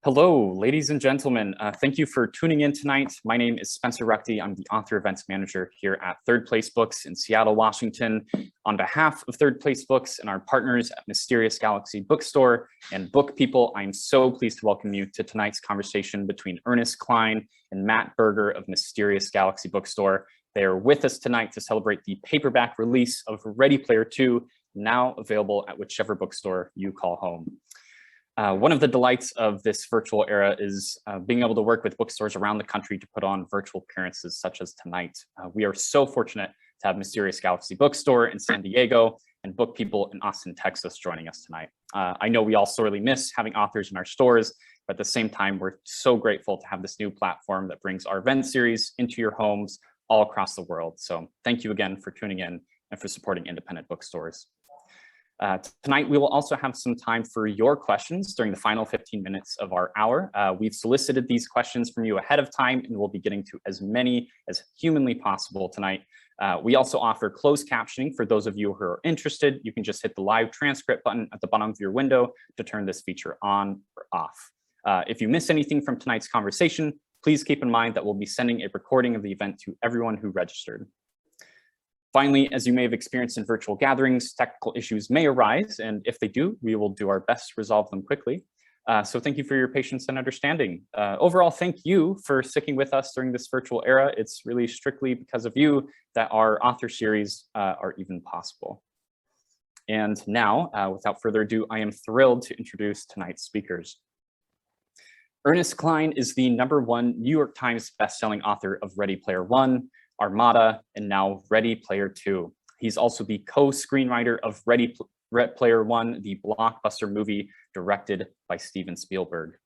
Hello, ladies and gentlemen. Thank you for tuning in tonight. My name is Spencer Ruchty. I'm the author events manager here at Third Place Books in Seattle, Washington. On behalf of Third Place Books and our partners at Mysterious Galaxy Bookstore and BookPeople, I'm so pleased to welcome you to tonight's conversation between Ernest Cline and Matt Berger of Mysterious Galaxy Bookstore. They are with us tonight to celebrate the paperback release of Ready Player 2, now available at whichever bookstore you call home. One of the delights of this virtual era is being able to work with bookstores around the country to put on virtual appearances such as tonight. We are so fortunate to have Mysterious Galaxy Bookstore in San Diego and BookPeople in Austin, Texas joining us tonight. I know we all sorely miss having authors in our stores, but at the same time, we're so grateful to have this new platform that brings our event series into your homes all across the world. So thank you again for tuning in and for supporting independent bookstores. Tonight, we will also have some time for your questions during the final 15 minutes of our hour. We've solicited these questions from you ahead of time, and we'll be getting to as many as humanly possible tonight. We also offer closed captioning for those of you who are interested. You can just hit the live transcript button at the bottom of your window to turn this feature on or off. If you miss anything from tonight's conversation, please keep in mind that we'll be sending a recording of the event to everyone who registered. Finally, as you may have experienced in virtual gatherings, technical issues may arise, and if they do, we will do our best to resolve them quickly. So thank you for your patience and understanding. Overall, thank you for sticking with us during this virtual era. It's really strictly because of you that our author series are even possible. And now, without further ado, I am thrilled to introduce tonight's speakers. Ernest Cline is the #1 New York Times bestselling author of Ready Player 1, Armada, and now Ready Player 2. He's also the co-screenwriter of Ready Player 1, the blockbuster movie directed by Steven Spielberg.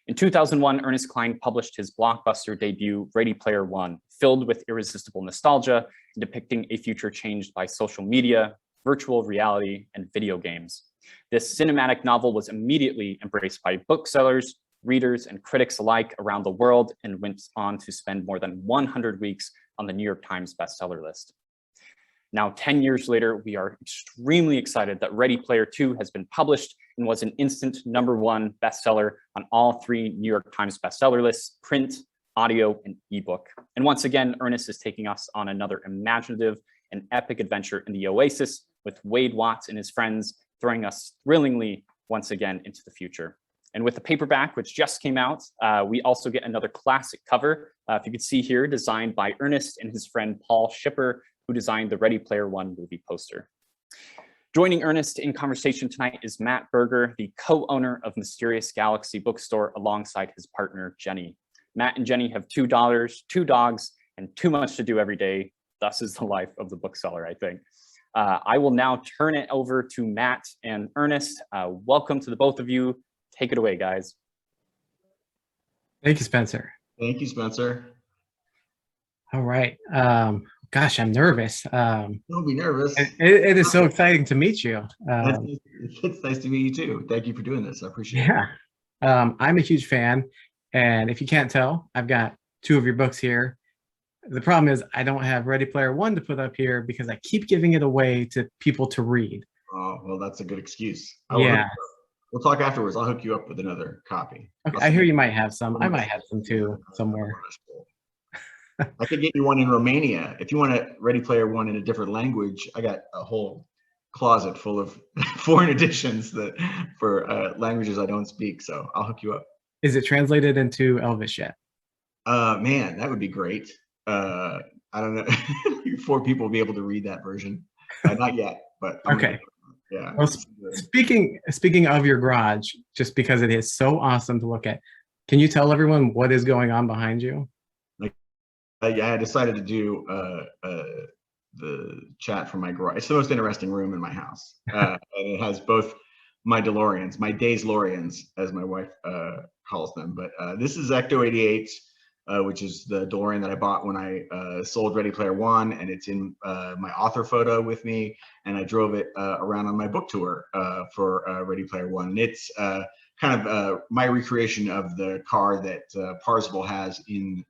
In 2001, Ernest Cline published his blockbuster debut, Ready Player 1, filled with irresistible nostalgia, depicting a future changed by social media, virtual reality, and video games. This cinematic novel was immediately embraced by booksellers, readers, and critics alike around the world, and went on to spend more than 100 weeks on the New York Times bestseller list. Now, 10 years later, we are extremely excited that Ready Player 2 has been published and was an instant #1 bestseller on all 3 New York Times bestseller lists: print, audio, and ebook. And once again, Ernest is taking us on another imaginative and epic adventure in the OASIS, with Wade Watts and his friends throwing us thrillingly once again into the future. And with the paperback, which just came out, we also get another classic cover. If you could see here, designed by Ernest and his friend Paul Shipper, who designed the Ready Player 1 movie poster. Joining Ernest in conversation tonight is Matt Berger, the co-owner of Mysterious Galaxy Bookstore, alongside his partner, Jenny. Matt and Jenny have 2 daughters, 2 dogs, and too much to do every day. Thus is the life of the bookseller, I think. I will now turn it over to Matt and Ernest. Welcome to the both of you. Take it away, guys. Thank you, Spencer. Thank you, Spencer. All right. Gosh, I'm nervous. Don't be nervous. It is so exciting to meet you. It's nice to meet you too. Thank you for doing this. I appreciate it. Yeah. I'm a huge fan. And if you can't tell, I've got 2 of your books here. The problem is I don't have Ready Player 1 to put up here because I keep giving it away to people to read. Oh, well, that's a good excuse. Yeah. We'll talk afterwards. I'll hook you up with another copy. Okay, I hear you might have some. I might have some too somewhere. I could get you one in Romania. If you want a Ready Player 1 in a different language, I got a whole closet full of foreign editions for languages I don't speak. So I'll hook you up. Is it translated into Elvish yet? Man, that would be great. I don't know. 4 people will be able to read that version. Not yet, but okay. Yeah. Well, speaking of your garage, just because it is so awesome to look at, can you tell everyone what is going on behind you? Yeah, I decided to do the chat from my garage. It's the most interesting room in my house, and it has both my Deloreans, my Days Loreans, as my wife calls them. But this is Ecto 88. Which is the DeLorean that I bought when I sold Ready Player 1, and it's in my author photo with me, and I drove it around on my book tour for Ready Player 1. And it's kind of my recreation of the car that Parzival has in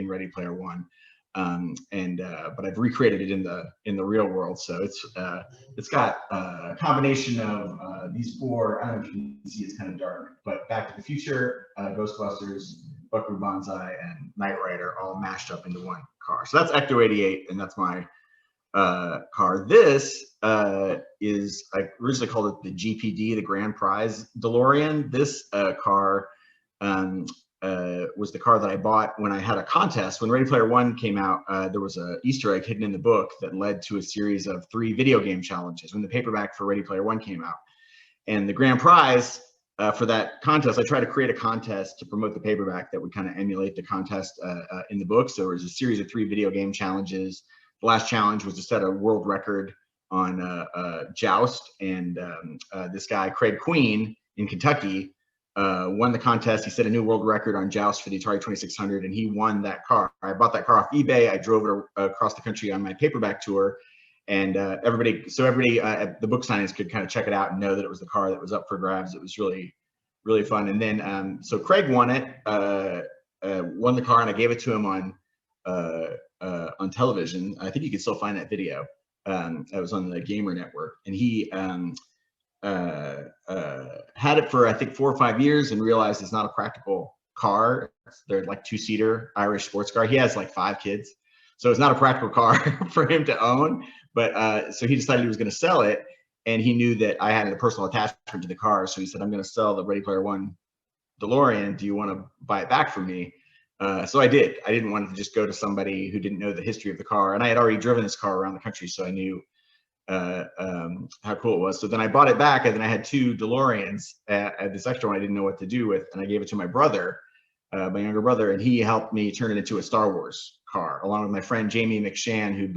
Ready Player 1. But I've recreated it in the real world. So it's got a combination of these four. I don't know if you can see, it's kind of dark, but Back to the Future, Ghostbusters, Buckaroo Banzai, and Knight Rider all mashed up into one car. So that's Ecto 88, and that's my car. This is, I originally called it the GPD, the Grand Prize DeLorean. This car was the car that I bought when I had a contest. When Ready Player One came out, there was an Easter egg hidden in the book that led to a series of 3 video game challenges when the paperback for Ready Player One came out. And the grand prize for that contest, I tried to create a contest to promote the paperback that would kind of emulate the contest in the book. So there was a series of 3 video game challenges. The last challenge was to set a world record on Joust, and this guy, Craig Queen in Kentucky, won the contest. He set a new world record on Joust for the Atari 2600, and he won that car. I bought that car off eBay. I drove it across the country on my paperback tour, and everybody at the book signings could kind of check it out and know that it was the car that was up for grabs. It was really, really fun. And then so Craig won it, won the car, and I gave it to him on television. I think you can still find that video. It was on the Gamer Network, and he had it for I think 4 or 5 years and realized it's not a practical car. They're like 2-seater Irish sports car. He has like 5 kids, so it's not a practical car for him to own. But so he decided he was going to sell it, and he knew that I had a personal attachment to the car. So he said, "I'm going to sell the Ready Player One DeLorean. Do you want to buy it back from me?" So I did. I didn't want to just go to somebody who didn't know the history of the car, and I had already driven this car around the country, so I knew how cool it was. So then I bought it back, and then I had 2 DeLoreans. This extra one I didn't know what to do with, and I gave it to my brother, my younger brother, and he helped me turn it into a Star Wars car, along with my friend Jamie McShann, who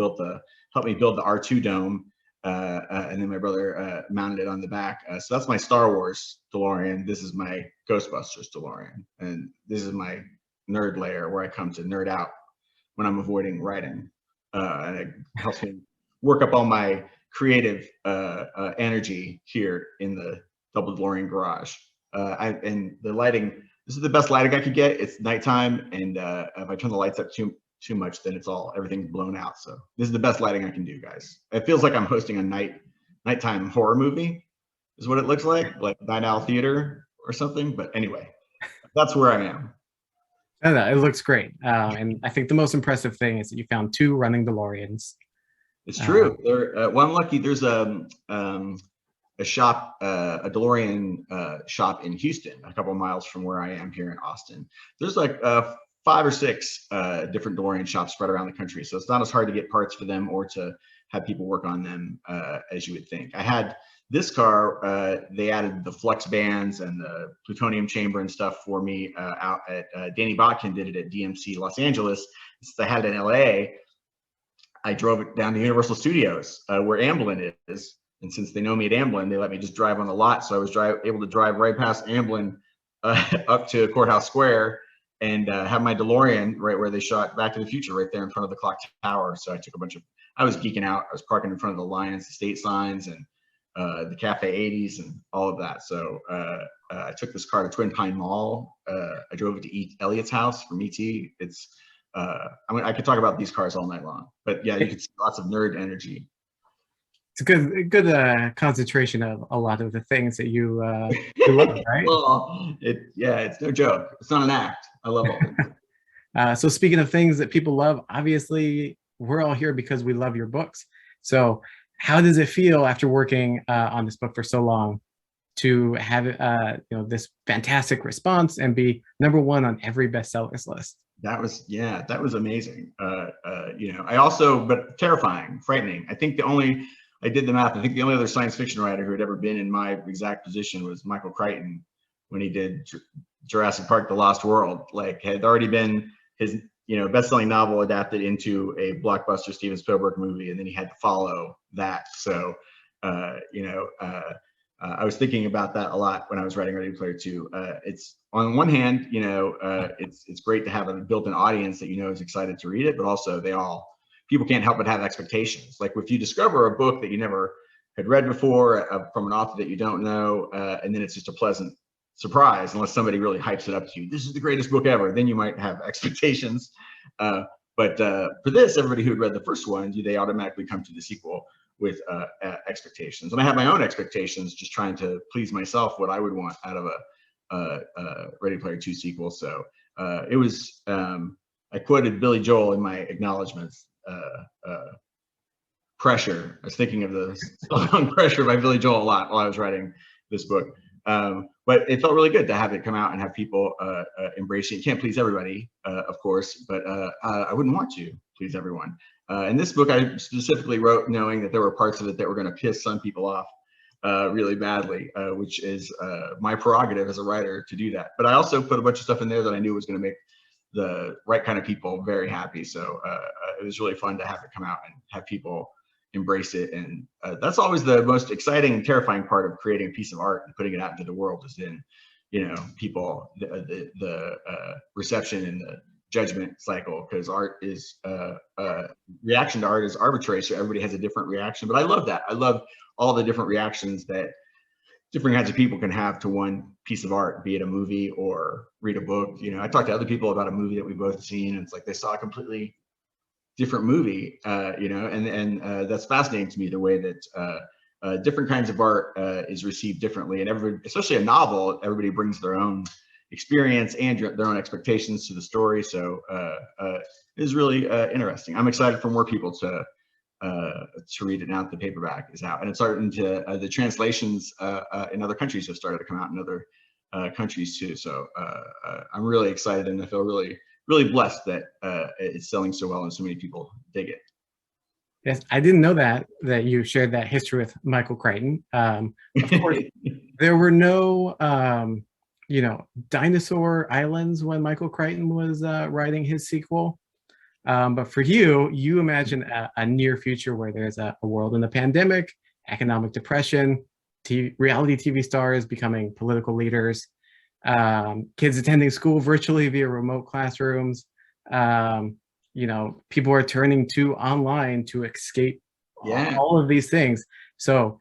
helped me build the R2 dome, and then my brother mounted it on the back. So that's my Star Wars DeLorean. This is my Ghostbusters DeLorean, and this is my nerd layer where I come to nerd out when I'm avoiding writing, and it helps me work up all my creative energy here in the double DeLorean garage. And the lighting, this is the best lighting I could get. It's nighttime, and if I turn the lights up too much, then everything's blown out. So this is the best lighting I can do, guys. It feels like I'm hosting a nighttime horror movie, is what it looks like Night Owl Theater or something. But anyway, that's where I am. No, it looks great. And I think the most impressive thing is that you found 2 running DeLoreans. It's true. Well, I'm lucky. There's a shop, a DeLorean shop in Houston, a couple of miles from where I am here in Austin. There's like 5 or 6 different DeLorean shops spread around the country, so it's not as hard to get parts for them or to have people work on them as you would think. I had this car, they added the flux bands and the plutonium chamber and stuff for me out at Danny Botkin did it at DMC Los Angeles. Since I had it in LA, I drove it down to Universal Studios where Amblin is. And since they know me at Amblin, they let me just drive on the lot. So I was able to drive right past Amblin up to Courthouse Square and have my DeLorean right where they shot Back to the Future, right there in front of the clock tower. So I took I was geeking out. I was parking in front of the Lions Estate signs and the Cafe 80s and all of that. So I took this car to Twin Pine Mall. I drove it to Elliot's house from ET. It's, I could talk about these cars all night long, but yeah, you can see lots of nerd energy. It's a good concentration of a lot of the things that you love, right? Well, it's no joke. It's not an act. I love all of it. So speaking of things that people love, obviously we're all here because we love your books. So how does it feel after working on this book for so long to have this fantastic response and be #1 on every bestsellers list? That was amazing. I also, but terrifying, frightening. I did the math. I think the only other science fiction writer who had ever been in my exact position was Michael Crichton when he did Jurassic Park: The Lost World. Like, had already been his best-selling novel adapted into a blockbuster Steven Spielberg movie, and then he had to follow that. So I was thinking about that a lot when I was writing Ready Player 2. It's on one hand, it's great to have a built-in audience that is excited to read it, but also people can't help but have expectations. Like if you discover a book that you never had read before from an author that you don't know, and then it's just a pleasant surprise, unless somebody really hypes it up to you. This is the greatest book ever. Then you might have expectations. But for this, everybody who had read the first one, they automatically come to the sequel with expectations. And I have my own expectations, just trying to please myself what I would want out of a Ready Player 2 sequel. So it was, I quoted Billy Joel in my acknowledgments, Pressure. I was thinking of the song Pressure by Billy Joel a lot while I was writing this book. But it felt really good to have it come out and have people embrace it. You can't please everybody, of course, but I wouldn't want to please everyone. And this book I specifically wrote knowing that there were parts of it that were going to piss some people off really badly, which is my prerogative as a writer to do that. But I also put a bunch of stuff in there that I knew was going to make the right kind of people very happy. So it was really fun to have it come out and have people embrace it. And that's always the most exciting and terrifying part of creating a piece of art and putting it out into the world, is in, people, the reception and the judgment cycle, because art is reaction to art is arbitrary, so everybody has a different reaction. But I love that. I love all the different reactions that different kinds of people can have to one piece of art, be it a movie or read a book. I talked to other people about a movie that we've both seen, and it's like they saw a completely different movie, and that's fascinating to me, the way that different kinds of art is received differently. And especially a novel, everybody brings their own experience and their own expectations to the story. So it is really interesting. I'm excited for more people to read it now that the paperback is out, and it's starting to the translations in other countries have started to come out in other countries too. So I'm really excited, and I feel really blessed that it's selling so well and so many people dig it. Yes, I didn't know that you shared that history with Michael Crichton. Of course, there were no dinosaur islands when Michael Crichton was writing his sequel. But for you imagine a near future where there's a world in the pandemic, economic depression, reality TV stars becoming political leaders, kids attending school virtually via remote classrooms. People are turning to online to escape all of these things. So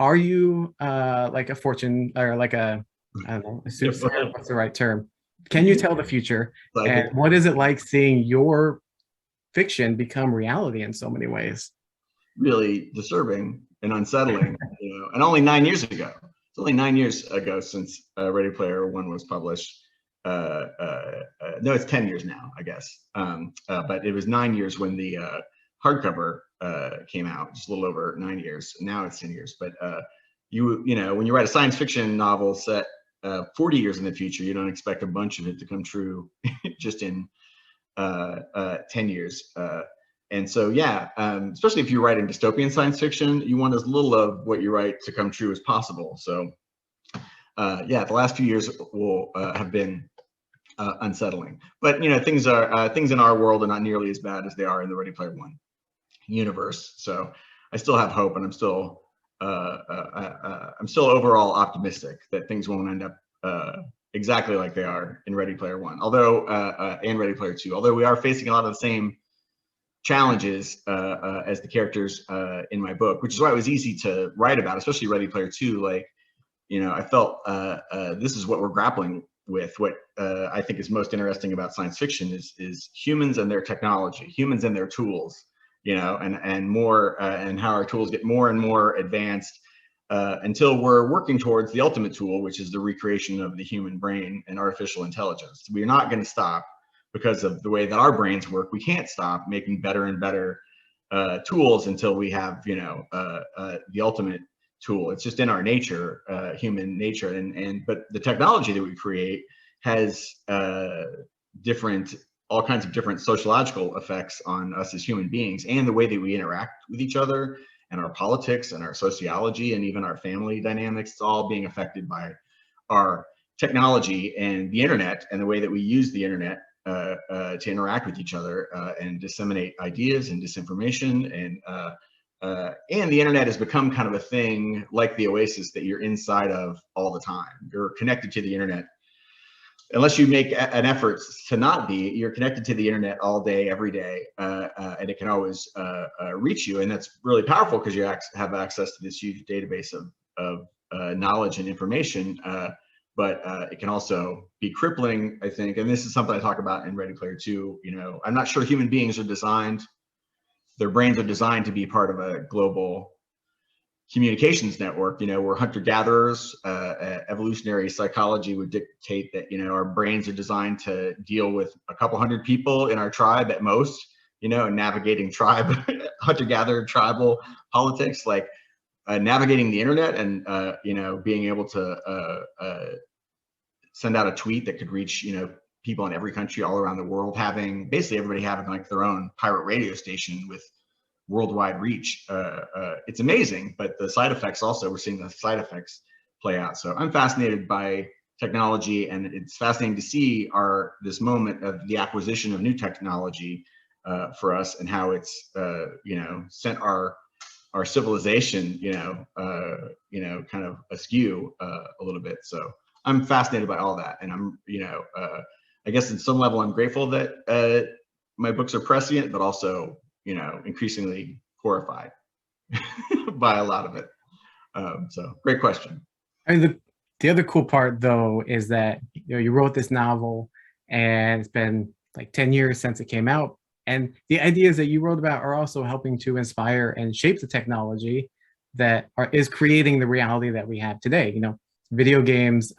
are you like a fortune, or like I don't know, what's the right term? Can you tell the future? And what is it like seeing your fiction become reality in so many ways? Really disturbing and unsettling, and only 9 years ago. It's only 9 years ago since Ready Player One was published. No, it's 10 years now, I guess. But it was 9 years when the hardcover came out, just a little over 9 years. Now it's 10 years. But when you write a science fiction novel set 40 years in the future, you don't expect a bunch of it to come true just in 10 years. And so, especially if you're writing dystopian science fiction, you want as little of what you write to come true as possible. So, the last few years will have been unsettling. But things in our world are not nearly as bad as they are in the Ready Player One universe. So I still have hope, and I'm still overall optimistic that things won't end up exactly like they are in Ready Player One, although and Ready Player Two. Although we are facing a lot of the same challenges as the characters in my book, which is why it was easy to write about, especially Ready Player Two. Like, I felt this is what we're grappling with. What I think is most interesting about science fiction is humans and their technology, humans and their tools, and more, and how our tools get more and more advanced until we're working towards the ultimate tool, which is the recreation of the human brain and artificial intelligence. We're not going to stop because of the way that our brains work. We can't stop making better and better tools until we have, the ultimate tool. It's just in our nature, human nature. But the technology that we create has all kinds of different sociological effects on us as human beings, and the way that we interact with each other, and our politics and our sociology, and even our family dynamics. It's all being affected by our technology and the internet, and the way that we use the internet to interact with each other and disseminate ideas and disinformation. And the internet has become kind of a thing like the OASIS that you're inside of all the time. You're connected to the internet. Unless you make an effort to not be, you're connected to the internet all day, every day, and it can always reach you. And that's really powerful because you have access to this huge database of knowledge and information. but it can also be crippling, I think. And this is something I talk about in Ready Player Two. You know, I'm not sure human beings are designed, their brains are designed to be part of a global communications network. You know, we're hunter-gatherers. Evolutionary psychology would dictate that, you know, our brains are designed to deal with a couple hundred people in our tribe at most, you know, and navigating tribe, hunter-gatherer tribal politics, like navigating the internet and, you know, being able to send out a tweet that could reach, you know, people in every country all around the world, having basically everybody having like their own pirate radio station with worldwide reach. It's amazing, but the side effects also, we're seeing the side effects play out. So I'm fascinated by technology, and it's fascinating to see this moment of the acquisition of new technology for us, and how it's you know, sent our civilization, you know, kind of askew a little bit. So I'm fascinated by all that, and I'm, you know, I guess at some level I'm grateful that my books are prescient, but also, you know, increasingly horrified by a lot of it. So great question. I mean, the other cool part though is that, you know, you wrote this novel and it's been like 10 years since it came out, and the ideas that you wrote about are also helping to inspire and shape the technology that is creating the reality that we have today. You know, video games,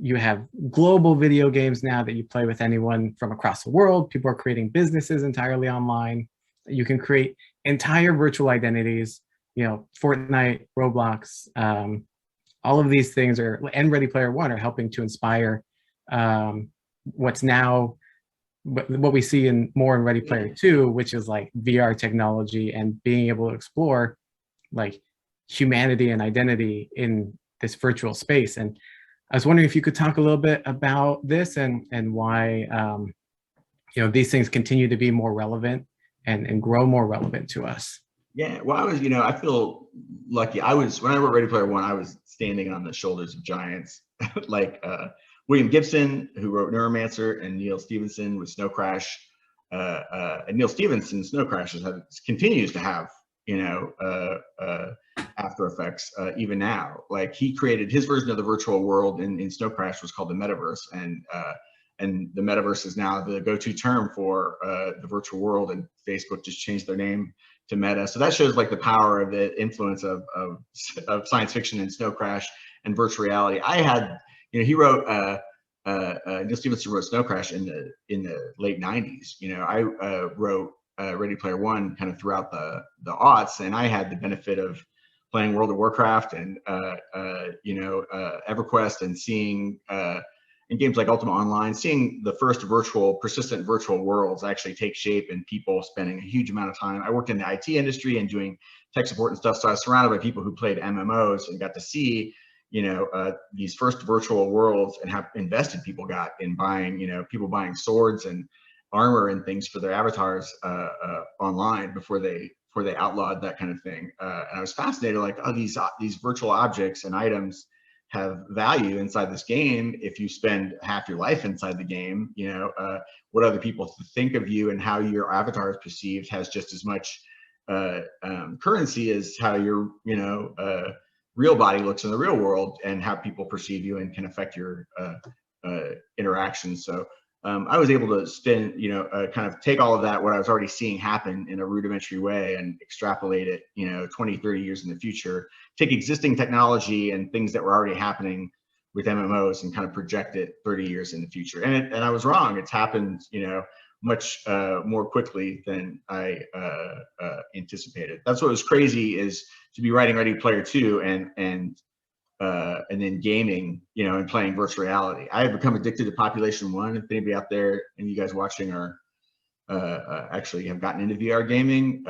you have global video games now that you play with anyone from across the world. People are creating businesses entirely online. You can create entire virtual identities, you know, Fortnite, Roblox, all of these things and Ready Player One are helping to inspire what's now, what we see more in Ready Player Two, which is like VR technology and being able to explore like humanity and identity in this virtual space. And I was wondering if you could talk a little bit about this and why you know, these things continue to be more relevant and grow more relevant to us. Yeah, well, I was, you know, I feel lucky. When I wrote Ready Player One, I was standing on the shoulders of giants like William Gibson, who wrote Neuromancer, and Neil Stephenson with Snow Crash. And Neil Stephenson, Snow Crash continues to have, you know, after effects even now. Like, he created his version of the virtual world in Snow Crash was called the metaverse, and the metaverse is now the go-to term for the virtual world, and Facebook just changed their name to Meta. So that shows like the power of the influence of science fiction and Snow Crash and virtual reality. I had, you know, he wrote Neil Stephenson wrote Snow Crash in the late 90s. You know, I wrote Ready Player One kind of throughout the aughts, and I had the benefit of playing World of Warcraft and you know, EverQuest, and seeing in games like Ultima Online, seeing the first persistent virtual worlds actually take shape, and people spending a huge amount of time. I worked in the IT industry and doing tech support and stuff, so I was surrounded by people who played MMOs and got to see, you know, these first virtual worlds, and how invested people got in buying, you know, people buying swords and armor and things for their avatars online before they outlawed that kind of thing. And I was fascinated, like, oh, these virtual objects and items have value inside this game if you spend half your life inside the game. You know, what other people think of you and how your avatar is perceived has just as much currency as how your, you know, real body looks in the real world, and how people perceive you and can affect your interactions. So I was able to spin, you know, kind of take all of that, what I was already seeing happen in a rudimentary way, and extrapolate it, you know, 20, 30 years in the future, take existing technology and things that were already happening with MMOs and kind of project it 30 years in the future. And I was wrong. It's happened, you know, much more quickly than I anticipated. That's what was crazy, is to be writing Ready Player Two and then gaming, you know, and playing virtual reality. I have become addicted to Population One. If anybody out there and you guys watching are actually have gotten into VR gaming,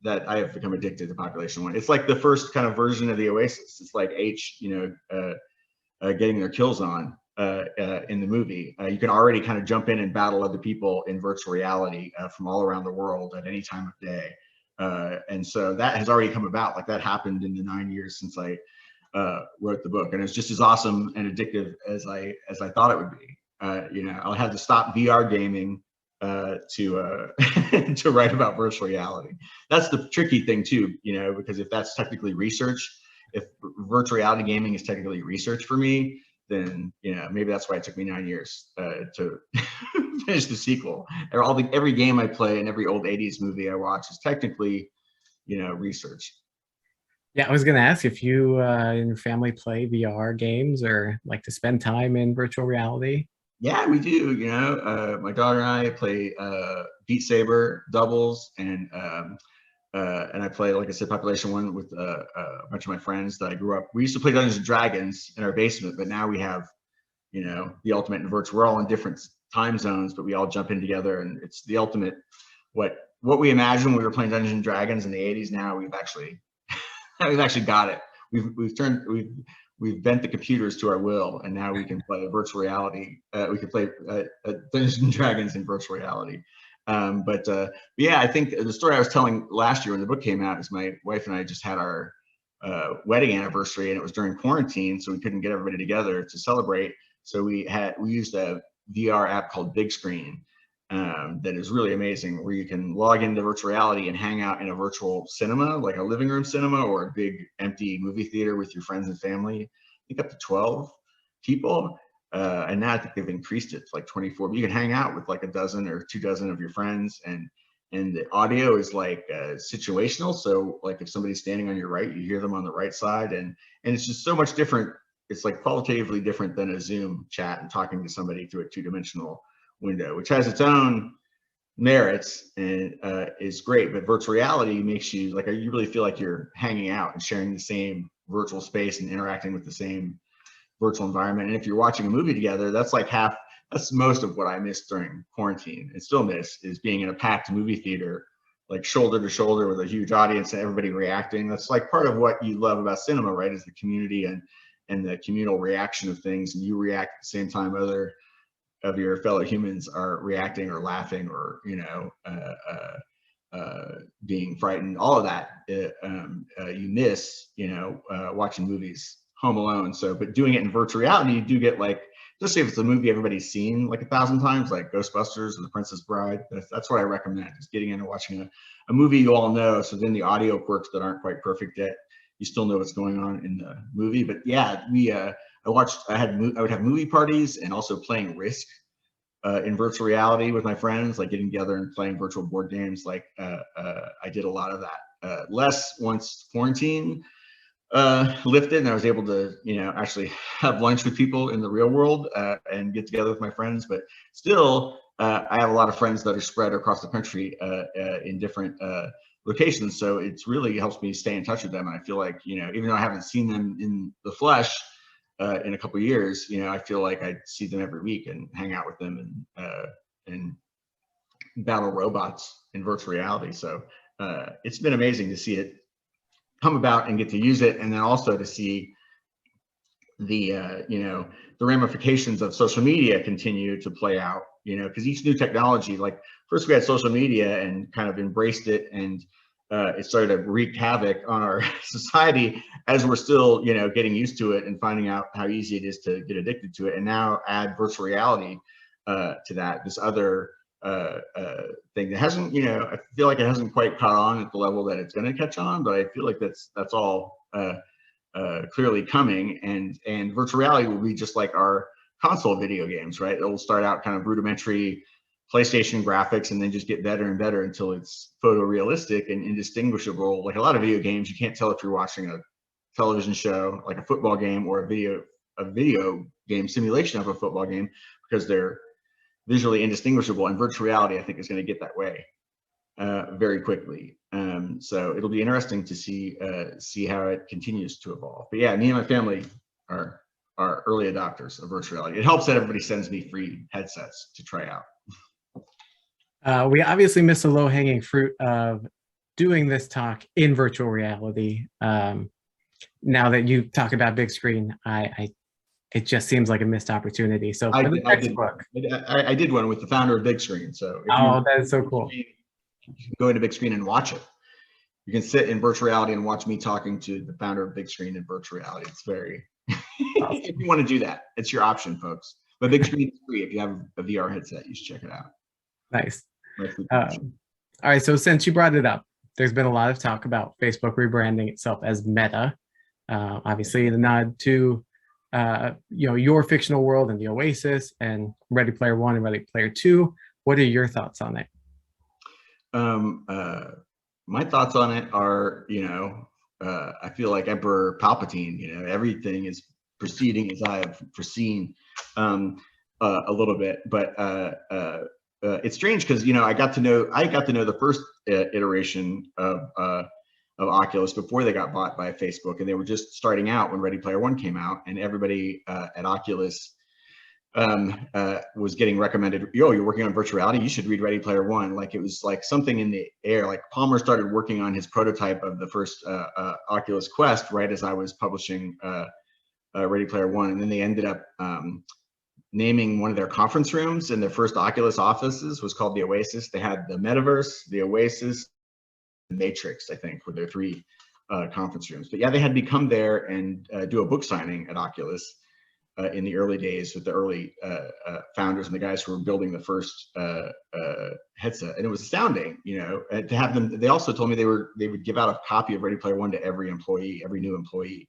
that I have become addicted to Population One. It's like the first kind of version of the OASIS. It's like H, you know, getting their kills on in the movie. You can already kind of jump in and battle other people in virtual reality from all around the world at any time of day. And so that has already come about. Like, that happened in the 9 years since I wrote the book, and it's just as awesome and addictive as I thought it would be. You know, I'll have to stop VR gaming to to write about virtual reality. That's the tricky thing too, you know, because if that's technically research, if virtual reality gaming is technically research for me, then maybe that's why it took me 9 years to finish the sequel. Every game I play and every old 80s movie I watch is technically research. Yeah, I was going to ask if you and your family play VR games or like to spend time in virtual reality. Yeah, we do. My daughter and I play Beat Saber doubles, and I play, like I said, Population One with a bunch of my friends that I grew up. We used to play Dungeons and Dragons in our basement, but now we have, the ultimate in virtual. We're all in different time zones, but we all jump in together, and it's the ultimate. What we imagined when we were playing Dungeons and Dragons in the 80s, now we've actually got it. We've bent the computers to our will, and now we can play virtual reality. We can play Dungeons and Dragons in virtual reality. But yeah, I think the story I was telling last year when the book came out is my wife and I just had our wedding anniversary, and it was during quarantine, so we couldn't get everybody together to celebrate. So we used a VR app called Big Screen that is really amazing, where you can log into virtual reality and hang out in a virtual cinema, like a living room cinema or a big empty movie theater with your friends and family. I think up to 12 people. And now I think they've increased it to like 24. But you can hang out with like a dozen or 24 of your friends, and the audio is like situational. So like if somebody's standing on your right, you hear them on the right side, and it's just so much different. It's like qualitatively different than a Zoom chat and talking to somebody through a two-dimensional window, which has its own merits and is great. But virtual reality makes you like, you really feel like you're hanging out and sharing the same virtual space and interacting with the same virtual environment. And if you're watching a movie together, that's most of what I missed during quarantine and still miss, is being in a packed movie theater, like shoulder to shoulder with a huge audience and everybody reacting. That's like part of what you love about cinema, right? Is the community and the communal reaction of things, and you react at the same time other of your fellow humans are reacting or laughing or being frightened. All of that you miss watching movies home alone. So, but doing it in virtual reality, you do get like, especially if it's a movie everybody's seen like 1,000 times, like Ghostbusters or The Princess Bride. That's what I recommend, is getting in and watching a movie you all know. So then the audio quirks that aren't quite perfect yet, you still know what's going on in the movie. But yeah, I would have movie parties and also playing Risk in virtual reality with my friends, like getting together and playing virtual board games. Like I did a lot of that. Less once quarantine lifted and I was able to, actually have lunch with people in the real world and get together with my friends. But still, I have a lot of friends that are spread across the country in different locations. So it's really helps me stay in touch with them. And I feel like, even though I haven't seen them in the flesh in a couple of years, I feel like I see them every week and hang out with them and battle robots in virtual reality. So it's been amazing to see it come about and get to use it, and then also to see the the ramifications of social media continue to play out, because each new technology, like first we had social media and kind of embraced it, and it started to wreak havoc on our society as we're still getting used to it and finding out how easy it is to get addicted to it. And now add virtual reality to that, this other thing that hasn't, I feel like it hasn't quite caught on at the level that it's going to catch on, but I feel like that's all clearly coming. And virtual reality will be just like our console video games, right? It will start out kind of rudimentary PlayStation graphics and then just get better and better until it's photorealistic and indistinguishable. Like a lot of video games, you can't tell if you're watching a television show, like a football game, or a video game simulation of a football game, because they're visually indistinguishable. And virtual reality, I think, is going to get that way very quickly. So it'll be interesting to see how it continues to evolve. But yeah, me and my family are early adopters of virtual reality. It helps that everybody sends me free headsets to try out. We obviously missed the low-hanging fruit of doing this talk in virtual reality. Now that you talk about big screen, it just seems like a missed opportunity. So I did one with the founder of Big Screen. So that is so cool. You can go into Big Screen and watch it. You can sit in virtual reality and watch me talking to the founder of Big Screen in virtual reality. It's very, if you want to do that, it's your option, folks. But Big Screen is free. If you have a VR headset, you should check it out. Nice. All right. So since you brought it up, there's been a lot of talk about Facebook rebranding itself as Meta. Obviously, the nod to your fictional world and the OASIS and Ready Player One and Ready Player Two. What are your thoughts on it? My thoughts on it are, I feel like Emperor Palpatine. Everything is proceeding as I have foreseen, a little bit. But it's strange because I got to know the first iteration of Oculus before they got bought by Facebook, and they were just starting out when Ready Player One came out, and everybody at Oculus was getting recommended, you're working on virtual reality, you should read Ready Player One. Like it was like something in the air. Like Palmer started working on his prototype of the first Oculus Quest right as I was publishing Ready Player One, and then they ended up naming one of their conference rooms in their first Oculus offices was called the OASIS. They had the Metaverse, the OASIS, the Matrix, I think, were their three conference rooms. But yeah, they had me come there and do a book signing at Oculus in the early days with the early founders and the guys who were building the first headset. And it was astounding, to have them. They also told me they would give out a copy of Ready Player One to every employee, every new employee.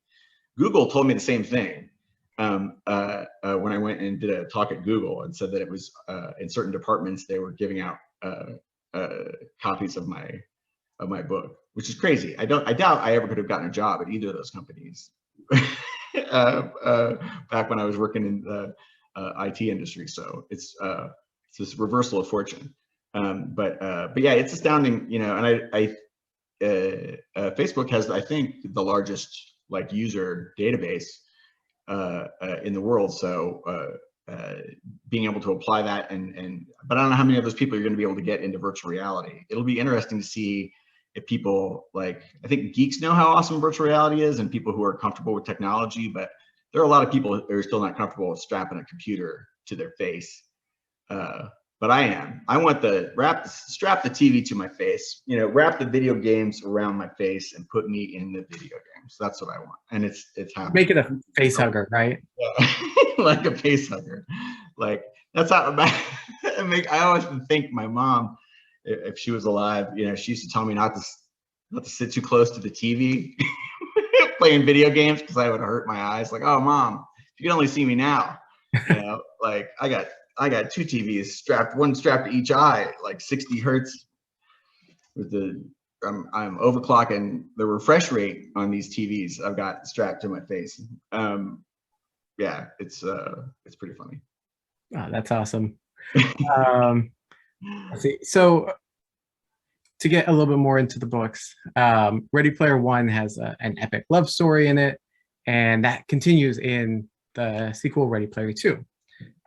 Google told me the same thing when I went and did a talk at Google, and said that it was in certain departments they were giving out copies of my book, which is crazy. I doubt I ever could have gotten a job at either of those companies back when I was working in the IT industry. So it's this reversal of fortune. But yeah, it's astounding, and Facebook has, I think, the largest user database in the world. So being able to apply that but I don't know how many of those people you're going to be able to get into virtual reality. It'll be interesting to see if people I think geeks know how awesome virtual reality is and people who are comfortable with technology, but there are a lot of people who are still not comfortable with strapping a computer to their face. But I am. I want strap the TV to my face, wrap the video games around my face and put me in the video games. That's what I want. And it's happening. Make it a face hugger, right? Yeah. Like a face hugger. Like that's how I always think my mom, if she was alive, she used to tell me not to sit too close to the TV playing video games because I would hurt my eyes. Like, oh mom, you can only see me now. Like I got two TVs one strapped to each eye, like 60 hertz with I'm overclocking the refresh rate on these TVs I've got strapped to my face. Yeah, it's pretty funny. Oh, that's awesome. Let's see. So to get a little bit more into the books, Ready Player One has an epic love story in it, and that continues in the sequel, Ready Player Two.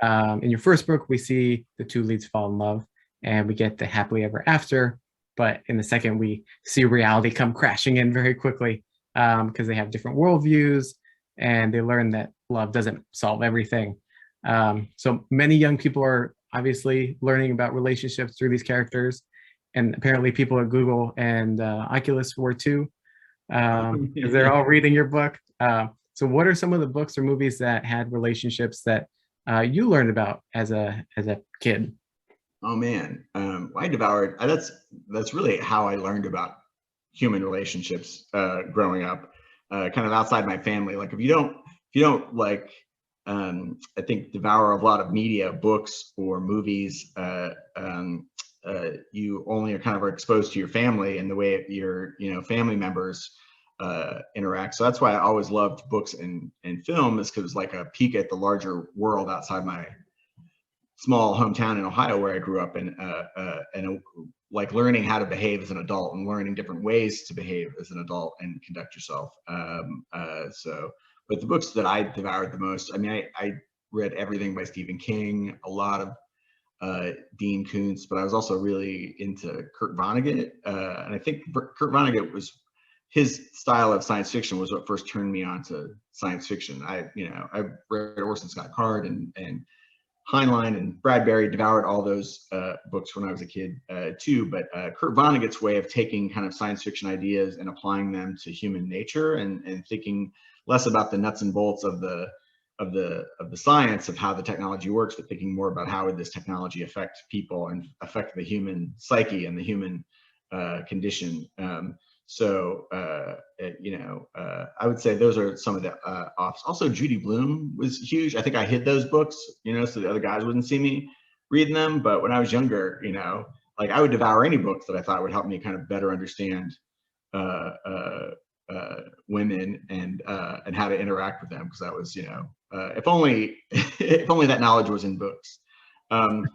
In your first book, we see the two leads fall in love, and we get the happily ever after. But in the second, we see reality come crashing in very quickly because they have different worldviews, and they learn that love doesn't solve everything. So many young people are obviously learning about relationships through these characters, and apparently people at Google and Oculus were too, because they're all reading your book. So what are some of the books or movies that had relationships that you learned about as a kid? Oh man, I devoured. That's really how I learned about human relationships growing up, kind of outside my family. Like if you don't like, I think devour a lot of media, books or movies, you only are kind of exposed to your family and the way your family members interact. So that's why I always loved books and film, is because it was like a peek at the larger world outside my small hometown in Ohio where I grew up, and like learning how to behave as an adult and learning different ways to behave as an adult and conduct yourself. But the books that I devoured the most, I mean, I read everything by Stephen King, a lot of Dean Koontz, but I was also really into Kurt Vonnegut. And I think Kurt Vonnegut his style of science fiction was what first turned me on to science fiction. I read Orson Scott Card and Heinlein and Bradbury, devoured all those books when I was a kid too. But Kurt Vonnegut's way of taking kind of science fiction ideas and applying them to human nature and thinking less about the nuts and bolts of the science of how the technology works, but thinking more about how would this technology affect people and affect the human psyche and the human condition. So, I would say those are some of the offs. Also, Judy Blume was huge. I think I hid those books, so the other guys wouldn't see me reading them. But when I was younger, like I would devour any books that I thought would help me kind of better understand women and how to interact with them, because that was, if only if only that knowledge was in books. And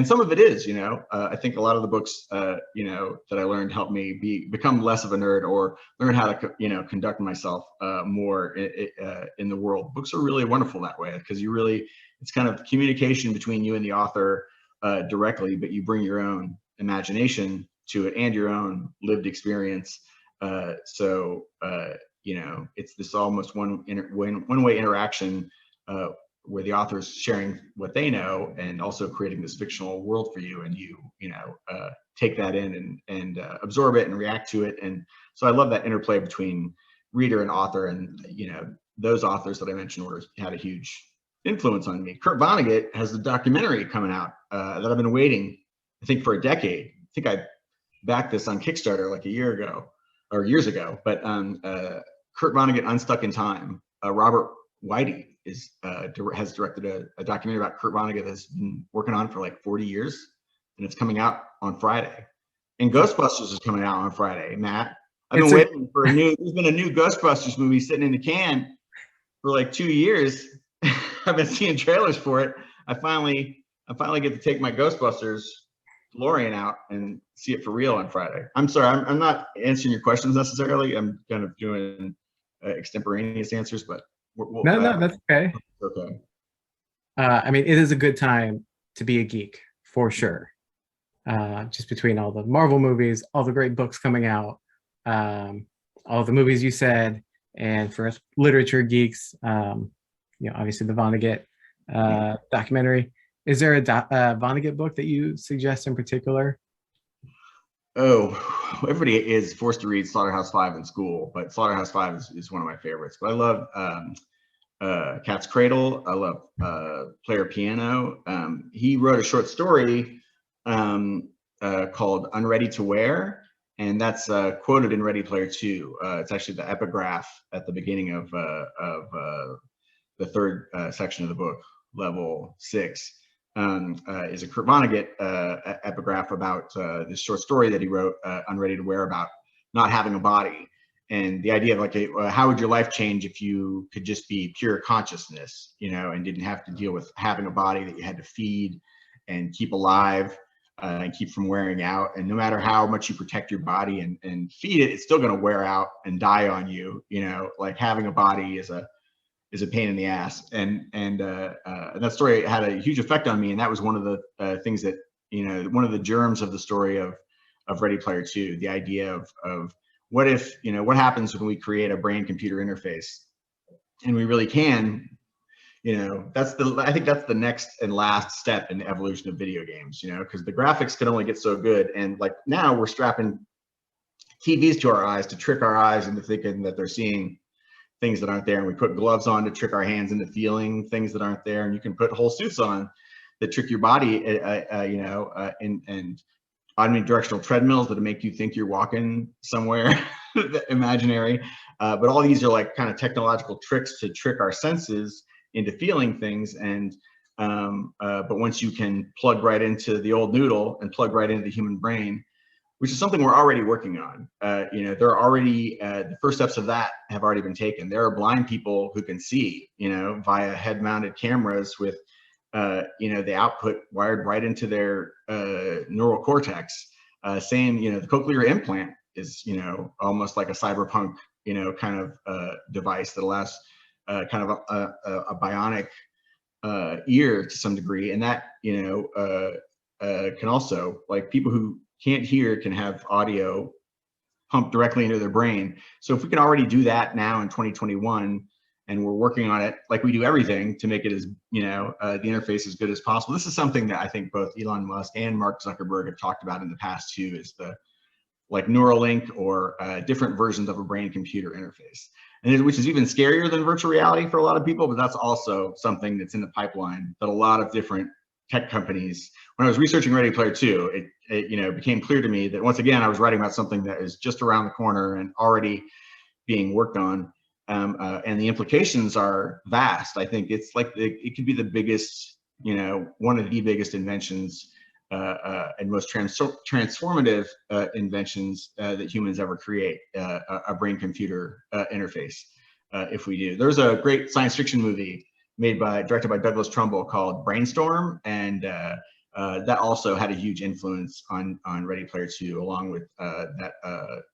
some of it is, I think a lot of the books, that I learned helped me become less of a nerd, or learn how to, conduct myself more in the world. Books are really wonderful that way, because it's kind of communication between you and the author directly, but you bring your own imagination to it and your own lived experience. It's this almost one-way interaction where the author's sharing what they know and also creating this fictional world for you, and you take that in and absorb it and react to it. And so I love that interplay between reader and author, and those authors that I mentioned had a huge influence on me. Kurt Vonnegut has the documentary coming out that I've been waiting, I think, for a decade. I think I backed this on Kickstarter like a year ago or years ago, but Kurt Vonnegut, Unstuck in Time. Robert Whitey has directed a documentary about Kurt Vonnegut that's been working on for like 40 years, and it's coming out on Friday. And Ghostbusters is coming out on Friday. Matt, I've been waiting for there's been a new Ghostbusters movie sitting in the can for like 2 years. I've been seeing trailers for it. I finally get to take my Ghostbusters DeLorean out and see it for real on Friday. I'm sorry, I'm not answering your questions necessarily. I'm kind of doing extemporaneous answers, but no, that's okay. Okay. I mean, it is a good time to be a geek, for sure. Just between all the Marvel movies, all the great books coming out, all the movies you said, and for us literature geeks, obviously the Vonnegut documentary. Is there a Vonnegut book that you suggest in particular? Oh, everybody is forced to read Slaughterhouse-Five in school, but Slaughterhouse-Five is one of my favorites. But I love Cat's Cradle. I love Player Piano. He wrote a short story called Unready to Wear, and that's quoted in Ready Player Two. It's actually the epigraph at the beginning of the third section of the book, level 6. Is a Kurt Vonnegut epigraph about this short story that he wrote, Unready to Wear, about not having a body, and the idea of like, how would your life change if you could just be pure consciousness, and didn't have to deal with having a body that you had to feed and keep alive and keep from wearing out. And no matter how much you protect your body and feed it, it's still going to wear out and die on you. Like having a body is a pain in the ass, and that story had a huge effect on me, and that was one of the things that one of the germs of the story of Ready Player Two, the idea of what if what happens when we create a brain-computer interface, and we really can, I think that's the next and last step in the evolution of video games, because the graphics can only get so good, and like now we're strapping TVs to our eyes to trick our eyes into thinking that they're seeing things that aren't there, and we put gloves on to trick our hands into feeling things that aren't there, and you can put whole suits on that trick your body, and omnidirectional treadmills that make you think you're walking somewhere imaginary. But all these are like kind of technological tricks to trick our senses into feeling things. And but once you can plug right into the old noodle and plug right into the human brain, which is something we're already working on. There are already, the first steps of that have already been taken. There are blind people who can see, via head-mounted cameras with, the output wired right into their neural cortex. The cochlear implant is, almost like a cyberpunk, kind of device that allows kind of a bionic ear to some degree. And that, can also, like, people who can't hear can have audio pumped directly into their brain. So if we can already do that now in 2021, and we're working on it like we do everything to make it as, the interface as good as possible. This is something that I think both Elon Musk and Mark Zuckerberg have talked about in the past too, is the like Neuralink or different versions of a brain-computer interface. And which is even scarier than virtual reality for a lot of people, but that's also something that's in the pipeline that a lot of different tech companies, when I was researching Ready Player Two, it, became clear to me that once again, I was writing about something that is just around the corner and already being worked on. And the implications are vast. I think it's like it could be the biggest, one of the biggest inventions and most transformative inventions that humans ever create, a brain-computer interface. If we do, there's a great science fiction movie directed by Douglas Trumbull called Brainstorm, and that also had a huge influence on Ready Player Two, along with that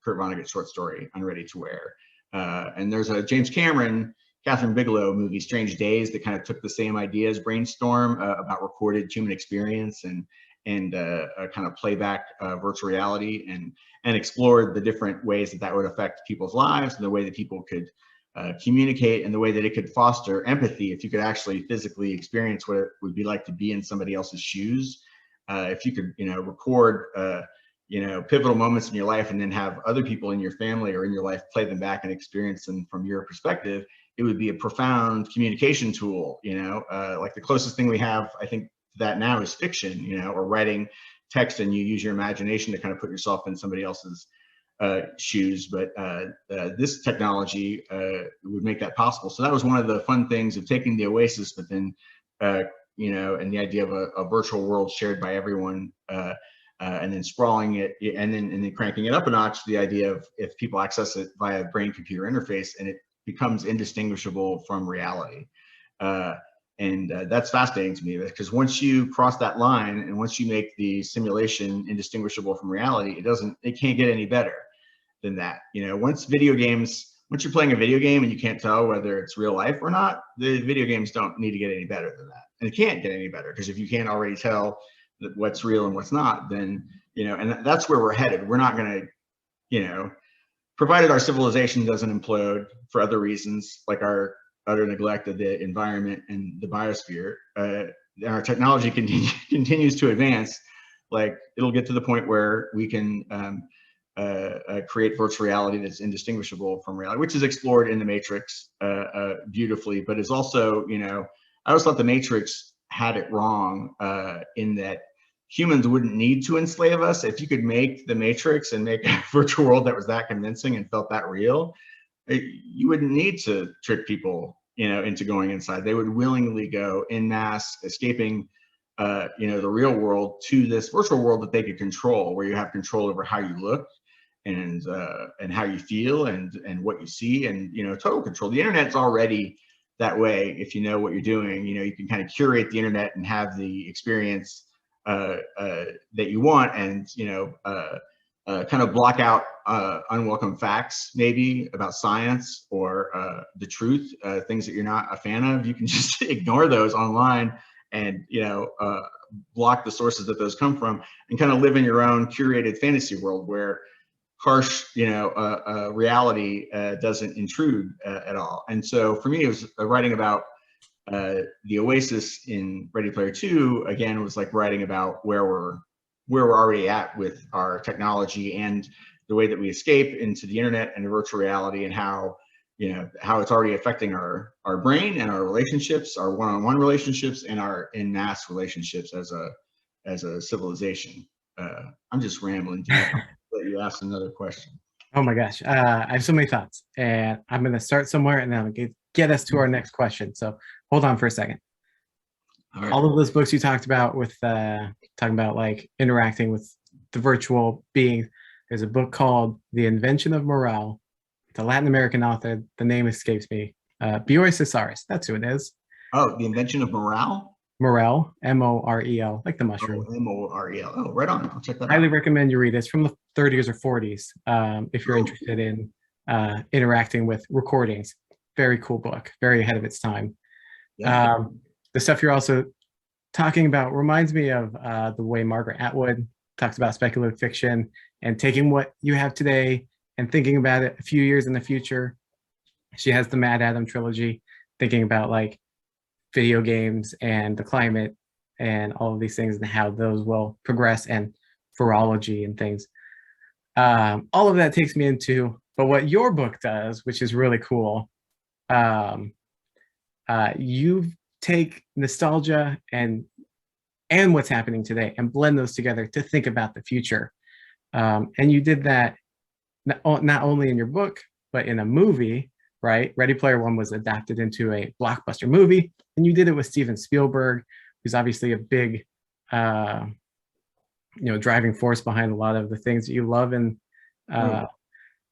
Kurt Vonnegut short story Unready to Wear. And there's a James Cameron, Catherine Bigelow movie, Strange Days, that kind of took the same idea as Brainstorm about recorded human experience and a kind of playback virtual reality, and explored the different ways that would affect people's lives, and the way that people could communicate, and the way that it could foster empathy if you could actually physically experience what it would be like to be in somebody else's shoes. If you could, record pivotal moments in your life, and then have other people in your family or in your life play them back and experience them from your perspective, it would be a profound communication tool. Like the closest thing we have, I think, to that now is fiction, or writing text, and you use your imagination to kind of put yourself in somebody else's shoes. But this technology would make that possible. So that was one of the fun things of taking the OASIS, but then, and the idea of a virtual world shared by everyone, and then sprawling it, and then cranking it up a notch, the idea of if people access it via brain-computer interface, and it becomes indistinguishable from reality. And that's fascinating to me, because once you cross that line, and once you make the simulation indistinguishable from reality, it can't get any better than that. Once you're playing a video game and you can't tell whether it's real life or not, the video games don't need to get any better than that. And it can't get any better, because if you can't already tell what's real and what's not, then, and that's where we're headed. We're not going to, provided our civilization doesn't implode for other reasons, like our utter neglect of the environment and the biosphere, our technology continues to advance, like it'll get to the point where we can create virtual reality that's indistinguishable from reality, which is explored in The Matrix beautifully, but is also, I always thought The Matrix had it wrong in that humans wouldn't need to enslave us. If you could make The Matrix and make a virtual world that was that convincing and felt that real, you wouldn't need to trick people, into going inside. They would willingly go en masse, escaping, the real world to this virtual world that they could control, where you have control over how you look and how you feel and what you see, and total control. The internet's already that way. If you know what you're doing, you can kind of curate the internet and have the experience that you want, and kind of block out unwelcome facts, maybe about science or the truth, things that you're not a fan of. You can just ignore those online, and block the sources that those come from, and kind of live in your own curated fantasy world where harsh reality doesn't intrude at all. And so for me, it was writing about the OASIS in Ready Player Two. Again, was like writing about where we're already at with our technology, and the way that we escape into the internet and virtual reality, and how it's already affecting our brain and our relationships, our one-on-one relationships, and our en masse relationships as a civilization. I'm just rambling. Let you ask another question. Oh my gosh, I have so many thoughts, and I'm going to start somewhere, and then I'm going to get us to our next question. So hold on for a second. All of those books you talked about with talking about like interacting with the virtual being. There's a book called The Invention of Morale. It's a Latin American author. The name escapes me. Bioy Cesaris. That's who it is. Oh, The Invention of Morale? Morel, M-O-R-E-L, like the mushroom. Oh, M-O-R-E-L. Oh, right on. I'll check that out. Highly recommend you read it. It's from the 30s or 40s if you're interested in interacting with recordings. Very cool book. Very ahead of its time. Yeah. The stuff you're also talking about reminds me of the way Margaret Atwood talks about speculative fiction and taking what you have today and thinking about it a few years in the future. She has the Mad Adam trilogy, thinking about like video games and the climate and all of these things and how those will progress, and virology and things. All of that takes me into, but what your book does, which is really cool, you take nostalgia and and what's happening today and blend those together to think about the future. And you did that not only in your book, but in a movie, right? Ready Player One was adapted into a blockbuster movie, and you did it with Steven Spielberg, who's obviously a big, driving force behind a lot of the things that you love. And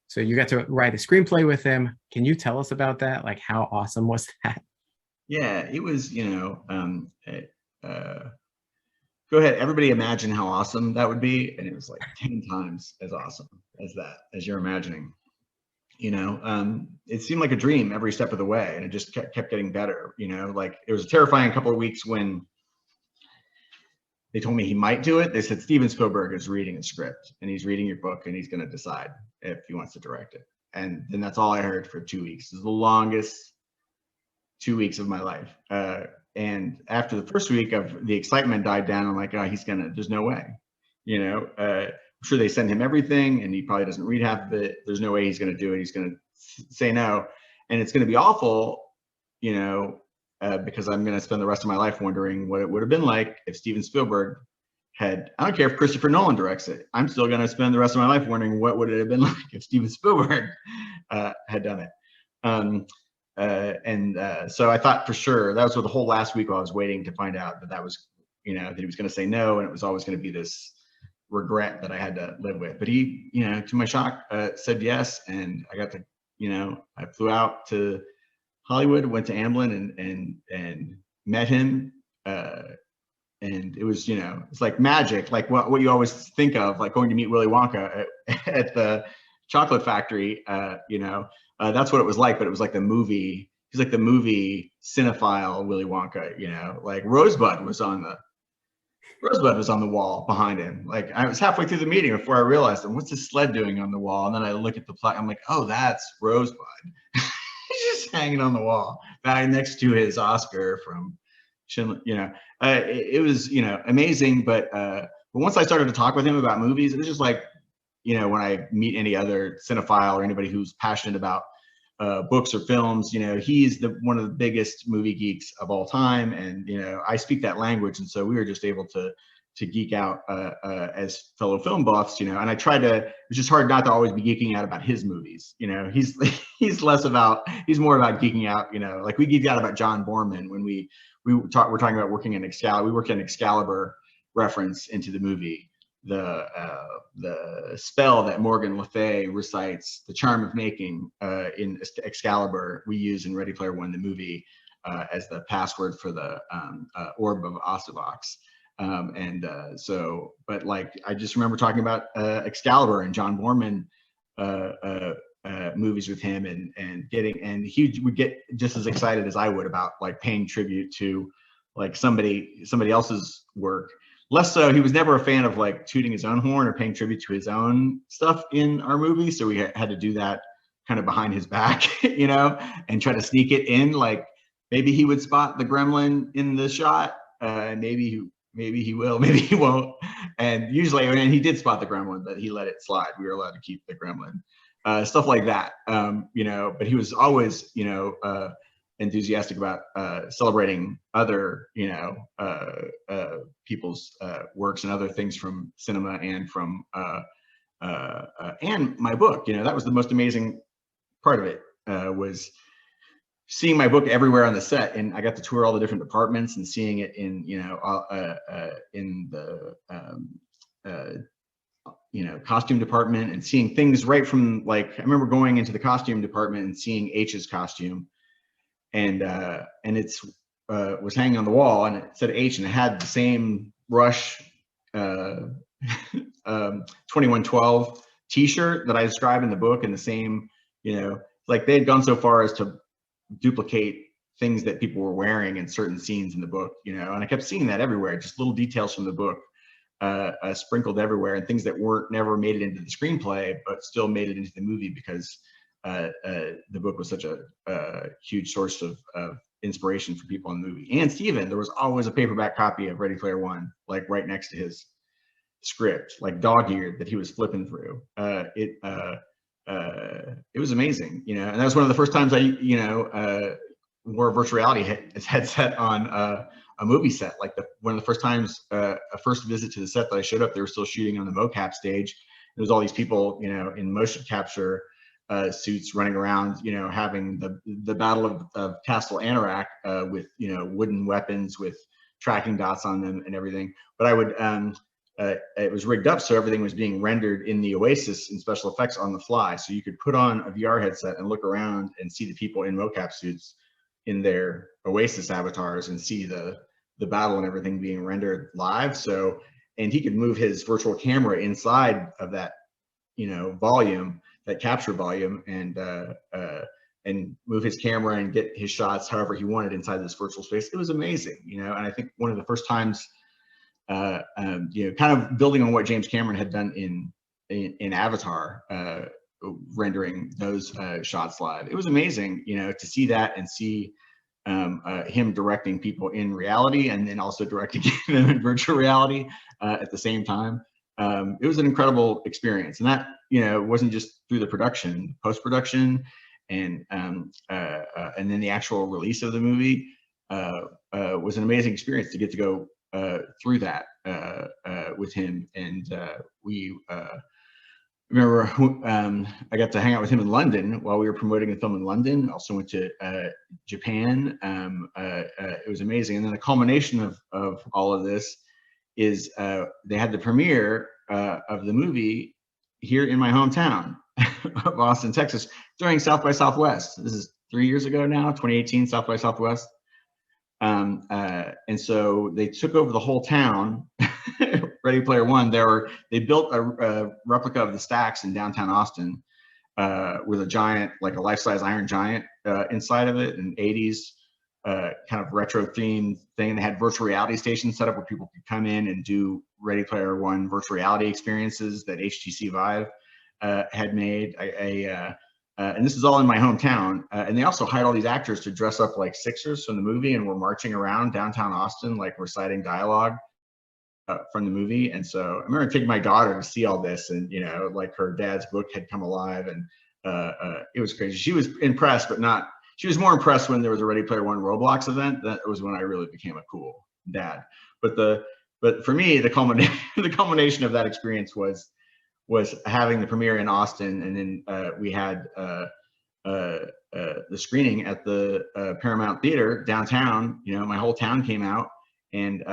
so you got to write a screenplay with him. Can you tell us about that? Like, how awesome was that? Yeah, it was, go ahead, everybody imagine how awesome that would be. And it was like 10 times as awesome as that, as you're imagining. It seemed like a dream every step of the way, and it just kept getting better. Like, it was a terrifying couple of weeks when they told me he might do it. They said Steven Spielberg is reading a script, and he's reading your book, and he's going to decide if he wants to direct it. And then that's all I heard for 2 weeks. It was the longest 2 weeks of my life. And after the first week of the excitement died down, I'm like, oh, there's no way. I'm sure they send him everything, and he probably doesn't read half of it. There's no way he's going to do it. He's going to say no, and it's going to be awful, because I'm going to spend the rest of my life wondering what it would have been like if Steven Spielberg I don't care if Christopher Nolan directs it. I'm still going to spend the rest of my life wondering what would it have been like if Steven Spielberg had done it. So I thought for sure that was the whole last week while I was waiting to find out that was, that he was going to say no, and it was always going to be this regret that I had to live with. But he, to my shock, said yes, and I got to, I flew out to Hollywood, went to Amblin, and met him. And it was, it's like magic, like what you always think of, like going to meet Willy Wonka at the chocolate factory. That's what it was like, but it was like the movie. He's like the movie cinephile Willy Wonka. Like Rosebud was on the wall behind him. Like, I was halfway through the meeting before I realized, what's this sled doing on the wall? And then I look at the plaque. I'm like, oh, that's Rosebud. He's just hanging on the wall, right next to his Oscar from Schindler. It was, amazing. But once I started to talk with him about movies, it was just like, when I meet any other cinephile or anybody who's passionate about books or films, he's one of the biggest movie geeks of all time, and I speak that language, and so we were just able to geek out as fellow film buffs, and I tried to. It's just hard not to always be geeking out about his movies. He's he's more about geeking out. Like we geeked out about John Borman when we're talking about working in Excalibur. We worked in Excalibur reference into the movie. The spell that Morgan Le Fay recites, the charm of making, in Excalibur, we use in Ready Player One, the movie, as the password for the orb of Ossivox. But like, I just remember talking about Excalibur and John Borman movies with him, and he would get just as excited as I would about like paying tribute to like somebody else's work. Less so, he was never a fan of like tooting his own horn or paying tribute to his own stuff in our movie. So we had to do that kind of behind his back, and try to sneak it in. Like maybe he would spot the gremlin in the shot, and maybe he will, maybe he won't. And usually, and he did spot the gremlin, but he let it slide. We were allowed to keep the gremlin, stuff like that. But he was always, enthusiastic about celebrating other, people's works and other things from cinema and from and my book. That was the most amazing part of it, was seeing my book everywhere on the set, and I got to tour all the different departments and seeing it in in the costume department, and seeing things right from like I remember going into the costume department and seeing H's costume, and it's was hanging on the wall, and it said H, and it had the same Rush 2112 T-shirt that I describe in the book, and the same, like they had gone so far as to duplicate things that people were wearing in certain scenes in the book, and I kept seeing that everywhere, just little details from the book sprinkled everywhere, and things that never made it into the screenplay, but still made it into the movie because the book was such a huge source of inspiration for people in the movie. And Steven, there was always a paperback copy of Ready Player One, like right next to his script, like dog-eared, that he was flipping through. It was amazing, and that was one of the first times I, wore a virtual reality headset on a movie set. Like one of the first times, a first visit to the set that I showed up, they were still shooting on the mocap stage. There was all these people, you know, in motion capture suits running around, you know, having the Battle of Castle Anorak with, you know, wooden weapons with tracking dots on them and everything. But I would, it was rigged up so everything was being rendered in the OASIS in special effects on the fly. So you could put on a VR headset and look around and see the people in mocap suits in their OASIS avatars and see the battle and everything being rendered live. So, and he could move his virtual camera inside of that, you know, volume, that capture volume, and move his camera and get his shots however he wanted inside this virtual space. It was amazing, you know. And I think one of the first times, you know, kind of building on what James Cameron had done in Avatar, rendering those shots live. It was amazing, you know, to see that and see him directing people in reality and then also directing them in virtual reality at the same time. It was an incredible experience, and that, you know, wasn't just through the production, post-production, and then the actual release of the movie was an amazing experience to get to go through that with him. And we remember I got to hang out with him in London while we were promoting the film in London. Also went to Japan. It was amazing. And then the culmination of all of this is they had the premiere of the movie here in my hometown of Austin, Texas, during South by Southwest. This is 3 years ago now, 2018, South by Southwest. And so they took over the whole town. Ready Player One. They built a replica of the stacks in downtown Austin with a giant, like a life-size Iron Giant inside of it, an 80s kind of retro themed thing. They had virtual reality stations set up where people could come in and do Ready Player One virtual reality experiences that HTC Vive had made. And this is all in my hometown. And they also hired all these actors to dress up like Sixers from the movie, and were marching around downtown Austin, like reciting dialogue from the movie. And so I remember taking my daughter to see all this, and, you know, like her dad's book had come alive, and it was crazy. She was impressed, but not, she was more impressed when there was a Ready Player One Roblox event. That was when I really became a cool dad. But for me, the culmination of that experience was having the premiere in Austin, and then we had the screening at the Paramount Theater downtown. You know, my whole town came out, and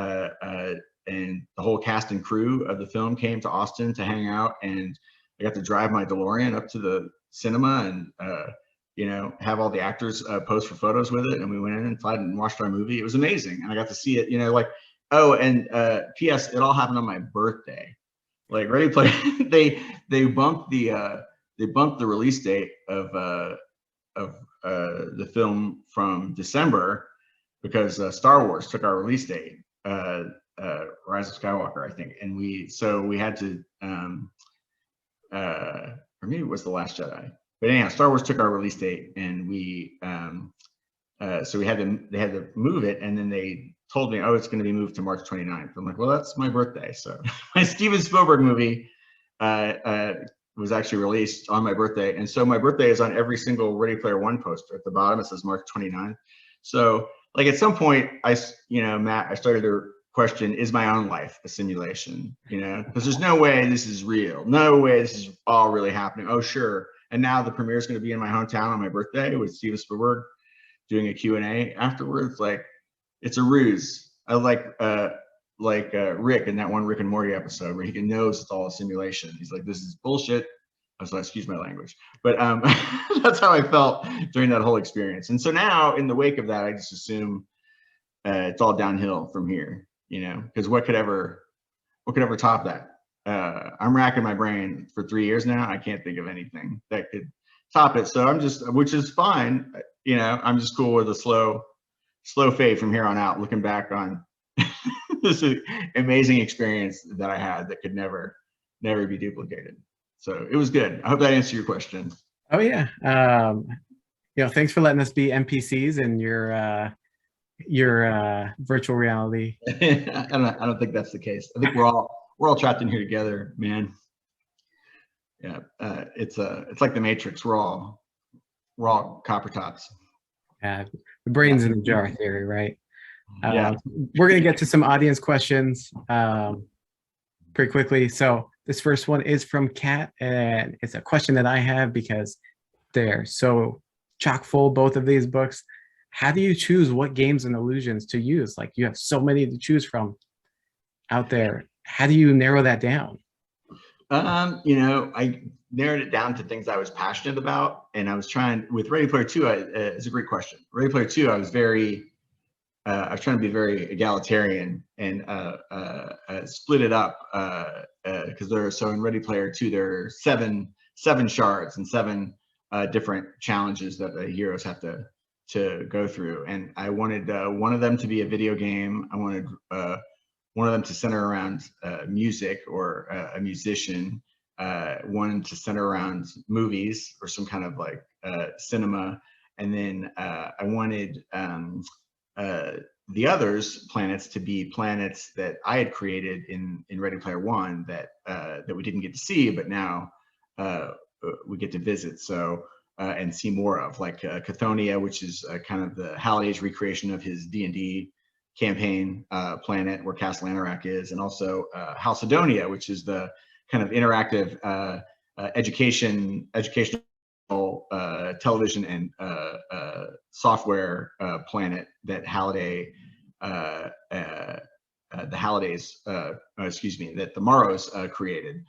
the whole cast and crew of the film came to Austin to hang out, and I got to drive my DeLorean up to the cinema and you know, have all the actors pose for photos with it, and we went in and watched our movie. It was amazing, and I got to see it. You know, like, oh, and P.S. It all happened on my birthday. Like Ready Player, they bumped the release date of the film from December because Star Wars took our release date, Rise of Skywalker, I think, and we had to, or maybe it was The Last Jedi, but anyhow, Star Wars took our release date, and we so they had to move it, and then they told me, oh, it's going to be moved to March 29th. I'm like, well, that's my birthday. So my Steven Spielberg movie was actually released on my birthday. And so my birthday is on every single Ready Player One poster. At the bottom, it says March 29th. So like at some point, Matt, I started to question, is my own life a simulation? You know, because there's no way this is real. No way this is all really happening. Oh, sure. And now the premiere is going to be in my hometown on my birthday with Steven Spielberg doing a Q&A afterwards. Like, it's a ruse. I like Rick in that one Rick and Morty episode where he knows it's all a simulation. He's like, this is bullshit. So excuse my language, but that's how I felt during that whole experience. And so now, in the wake of that, I just assume it's all downhill from here. You know, because what could ever top that? I'm racking my brain for 3 years now. I can't think of anything that could top it. So which is fine. You know, I'm just cool with a slow fade from here on out, looking back on this amazing experience that I had that could never be duplicated. So it was good. I hope that answered your question. Oh yeah. You know, thanks for letting us be NPCs in your virtual reality. I don't think that's the case. I think we're all trapped in here together, man. Yeah. It's like the Matrix. We're all copper tops. Yeah, the brains in the jar theory, right? Yeah. We're going to get to some audience questions pretty quickly. So this first one is from Kat, and it's a question that I have because they're so chock full, both of these books. How do you choose what games and illusions to use? Like, you have so many to choose from out there. How do you narrow that down? You know, I narrowed it down to things I was passionate about, and I was trying with Ready Player Two. It's a great question. Ready Player Two, I was trying to be very egalitarian and split it up because so in Ready Player Two there are seven shards and seven different challenges that the heroes have to go through, and I wanted one of them to be a video game. I wanted one of them to center around music or a musician, one to center around movies or some kind of like cinema, and then I wanted the others planets to be planets that I had created in Ready Player One that we didn't get to see, but now we get to visit. So and see more of, like Cathonia, which is kind of the Halliday's recreation of his D&D campaign planet where Castle Anorak is, and also Halcydonia, which is the kind of interactive educational television and software planet that Halliday, that the Morrows created.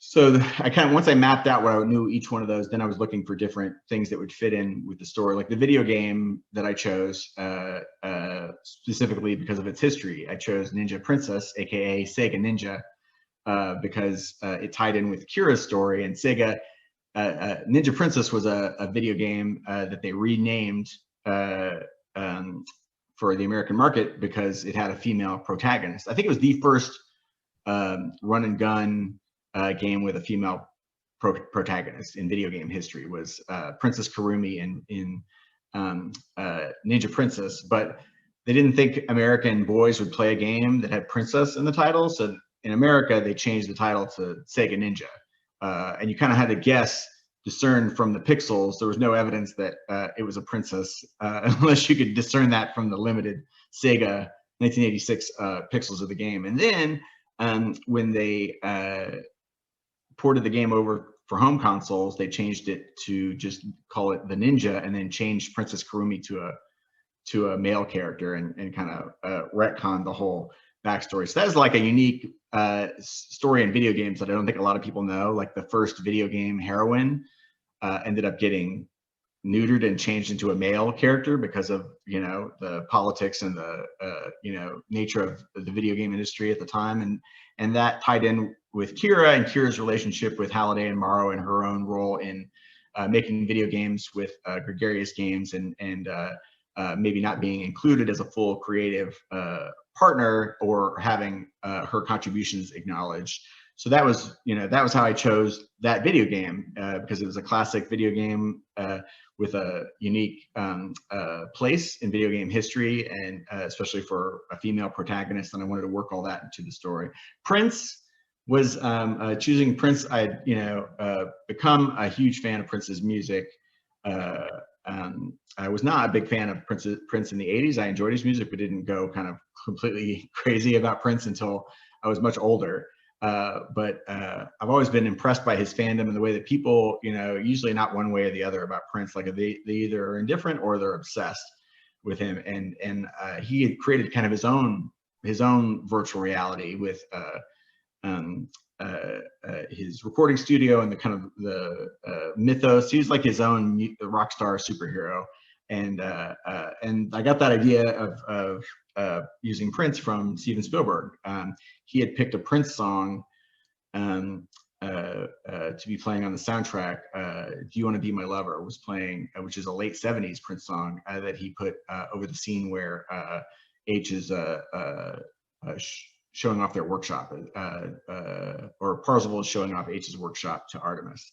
So I kind of, once I mapped out what I knew each one of those, then I was looking for different things that would fit in with the story. Like the video game that I chose, specifically because of its history, I chose Ninja Princess, aka Sega Ninja, because it tied in with Kira's story. And Sega, Ninja Princess was a video game that they renamed for the American market because it had a female protagonist. I think it was the first run and gun game with a female protagonist in video game history. Was Princess Karumi in Ninja Princess, but they didn't think American boys would play a game that had princess in the title, so in America they changed the title to Sega Ninja, and you kind of had to discern from the pixels. There was no evidence that it was a princess unless you could discern that from the limited Sega 1986 pixels of the game. And then when they ported the game over for home consoles, they changed it to just call it the Ninja, and then changed Princess Karumi to a male character, and kind of retconned the whole backstory. So that is like a unique story in video games that I don't think a lot of people know. Like the first video game heroine ended up getting neutered and changed into a male character because of, you know, the politics and the you know, nature of the video game industry at the time, and that tied in with Kira and Kira's relationship with Halliday and Morrow, and her own role in making video games with gregarious games, and maybe not being included as a full creative partner or having her contributions acknowledged. So that was, you know, that was how I chose that video game, because it was a classic video game with a unique place in video game history, and especially for a female protagonist, and I wanted to work all that into the story. Prince was choosing Prince. I had, you know, become a huge fan of Prince's music. I was not a big fan of Prince in the 80s. I enjoyed his music, but didn't go kind of completely crazy about Prince until I was much older. But I've always been impressed by his fandom and the way that people, you know, usually not one way or the other about Prince. Like they either are indifferent or they're obsessed with him. And he had created kind of his own virtual reality with his recording studio and the kind of the mythos. He was like his own rock star superhero. And I got that idea of using Prince from Steven Spielberg. He had picked a Prince song to be playing on the soundtrack. Do You Want to Be My Lover was playing, which is a late 70s Prince song that he put over the scene where H is showing off their workshop, or Parzival is showing off H's workshop to Artemis.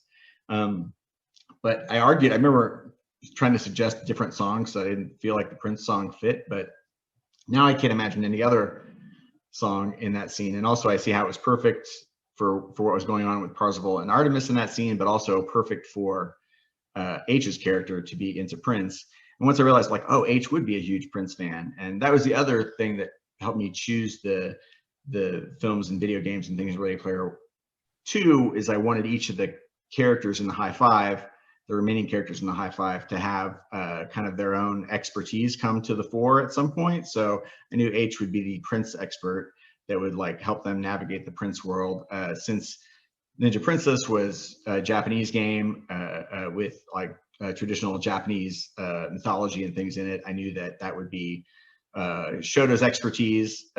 But I remember trying to suggest different songs, so I didn't feel like the Prince song fit, but now I can't imagine any other song in that scene. And also I see how it was perfect for what was going on with Parzival and Artemis in that scene, but also perfect for H's character to be into Prince. And once I realized like, oh, H would be a huge Prince fan. And that was the other thing that helped me choose the films and video games and things Ready Player 2 is I wanted each of the characters in the high five, the remaining characters in the high five, to have kind of their own expertise come to the fore at some point. So I knew H would be the Prince expert that would like help them navigate the Prince world. Since Ninja Princess was a Japanese game with like traditional Japanese mythology and things in it, I knew that that would be Shoto's expertise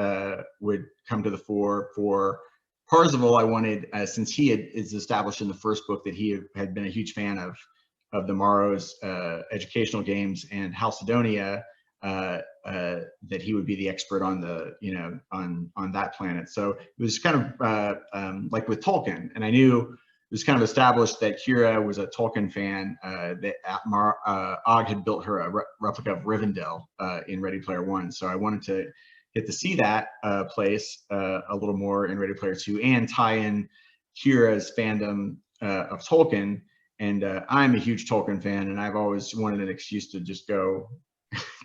would come to the fore. For Parzival, I wanted, since he is established in the first book that he had been a huge fan of the Morrow's educational games and Halcydonia, that he would be the expert on the, on that planet. So it was kind of like with Tolkien, and I knew it was kind of established that Kira was a Tolkien fan, that Og had built her a replica of Rivendell in Ready Player One. So I wanted to get to see that place a little more in Ready Player Two and tie in Kira's fandom of Tolkien. And I'm a huge Tolkien fan, and I've always wanted an excuse to just go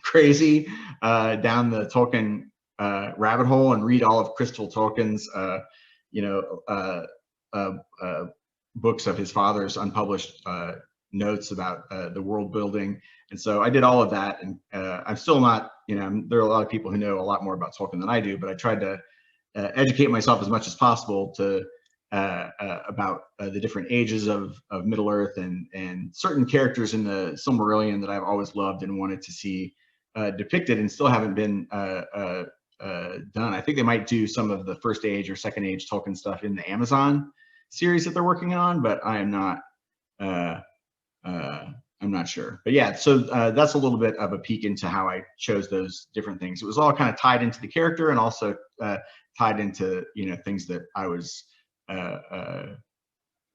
crazy down the Tolkien rabbit hole and read all of Crystal Tolkien's, books of his father's unpublished notes about the world building. And so I did all of that, and I'm still not, there are a lot of people who know a lot more about Tolkien than I do, but I tried to educate myself as much as possible to about the different ages of Middle Earth and certain characters in the Silmarillion that I've always loved and wanted to see depicted and still haven't been done. I think they might do some of the first age or second age Tolkien stuff in the Amazon series that they're working on, but I am not I'm not sure. But yeah, so that's a little bit of a peek into how I chose those different things. It was all kind of tied into the character and also tied into things that I was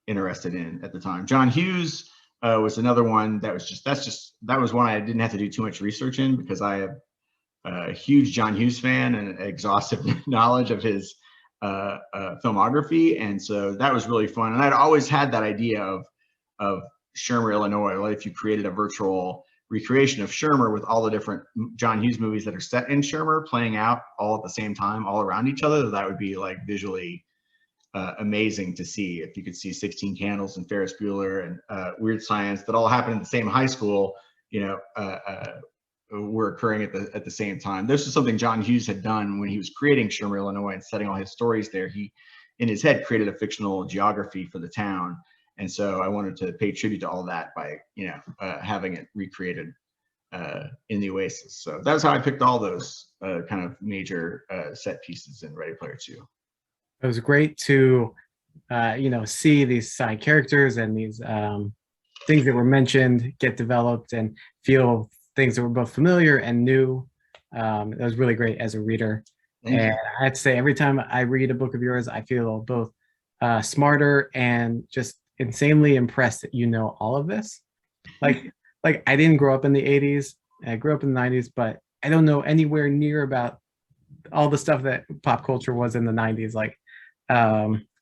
interested in at the time. John Hughes was another one that was that was one I didn't have to do too much research in, because I am a huge John Hughes fan and exhaustive knowledge of his filmography, and so that was really fun. And I'd always had that idea of Shermer, Illinois. Like if you created a virtual recreation of Shermer with all the different John Hughes movies that are set in Shermer playing out all at the same time, all around each other, that would be like visually amazing to see. If you could see 16 Candles and Ferris Bueller and Weird Science that all happened in the same high school, were occurring at the same time. This is something John Hughes had done when he was creating Shermer, Illinois, and setting all his stories there. He, in his head, created a fictional geography for the town, and so I wanted to pay tribute to all that by having it recreated in the Oasis. So that's how I picked all those kind of major set pieces in Ready Player Two. It was great to see these side characters and these things that were mentioned get developed and feel things that were both familiar and new. It was really great as a reader. And I have to say, every time I read a book of yours, I feel both smarter and just insanely impressed that you know all of this. Like I didn't grow up in the 80s. I grew up in the 90s, but I don't know anywhere near about all the stuff that pop culture was in the 90s. Like,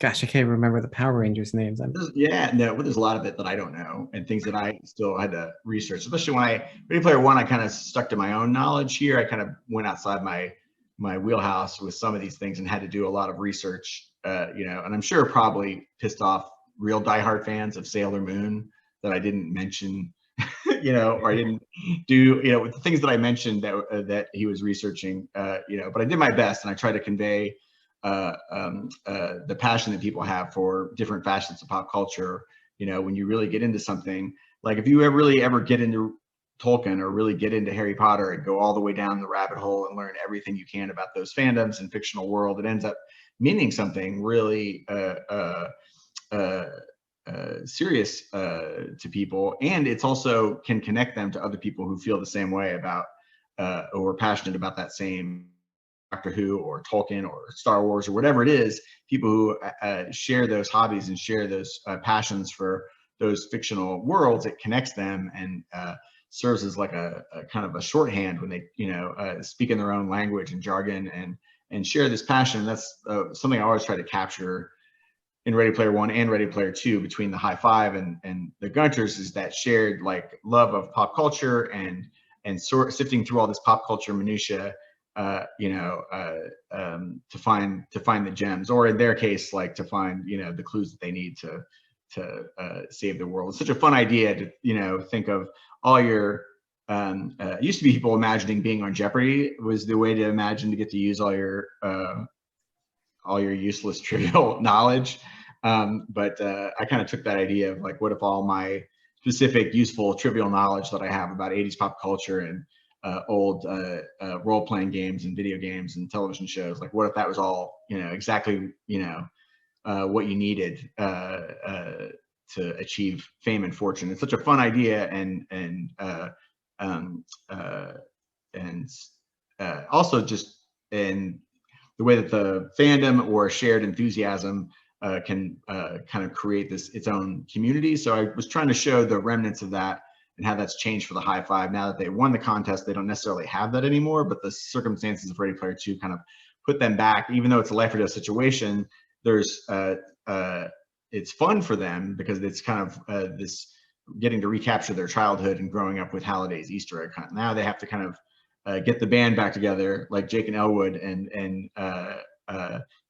gosh, I can't remember the Power Rangers names. Yeah, no, but there's a lot of it that I don't know and things that I still had to research. Especially when Ready Player One, I kind of stuck to my own knowledge here. I kind of went outside my wheelhouse with some of these things and had to do a lot of research, and I'm sure probably pissed off real diehard fans of Sailor Moon that I didn't mention, or I didn't do, with the things that I mentioned that he was researching, but I did my best and I tried to convey the passion that people have for different facets of pop culture. When you really get into something, like if you ever get into Tolkien or really get into Harry Potter and go all the way down the rabbit hole and learn everything you can about those fandoms and fictional world, it ends up meaning something really serious to people, and it's also can connect them to other people who feel the same way about or are passionate about that same Doctor Who or Tolkien or Star Wars or whatever it is. People who share those hobbies and share those passions for those fictional worlds, it connects them and serves as like a kind of a shorthand when they speak in their own language and jargon and share this passion. That's something I always try to capture in Ready Player One and Ready Player Two between the High Five and the Gunters, is that shared like love of pop culture and sort sifting through all this pop culture minutia, to find the gems, or in their case, like to find the clues that they need to save the world. It's such a fun idea to think of all your. It used to be people imagining being on Jeopardy was the way to imagine to get to use all your useless trivial knowledge. But I kind of took that idea of like, what if all my specific useful trivial knowledge that I have about 80s pop culture and old role-playing games and video games and television shows, like what if that was all exactly what you needed to achieve fame and fortune. It's such a fun idea, and also just in the way that the fandom or shared enthusiasm can kind of create its own community. So I was trying to show the remnants of that and how that's changed for the high five. Now that they won the contest, they don't necessarily have that anymore, but the circumstances of Ready Player Two kind of put them back. Even though it's a life or death situation, there's it's fun for them because it's kind of this getting to recapture their childhood and growing up with Halliday's Easter egg hunt. Now they have to kind of get the band back together, like Jake and Elwood, and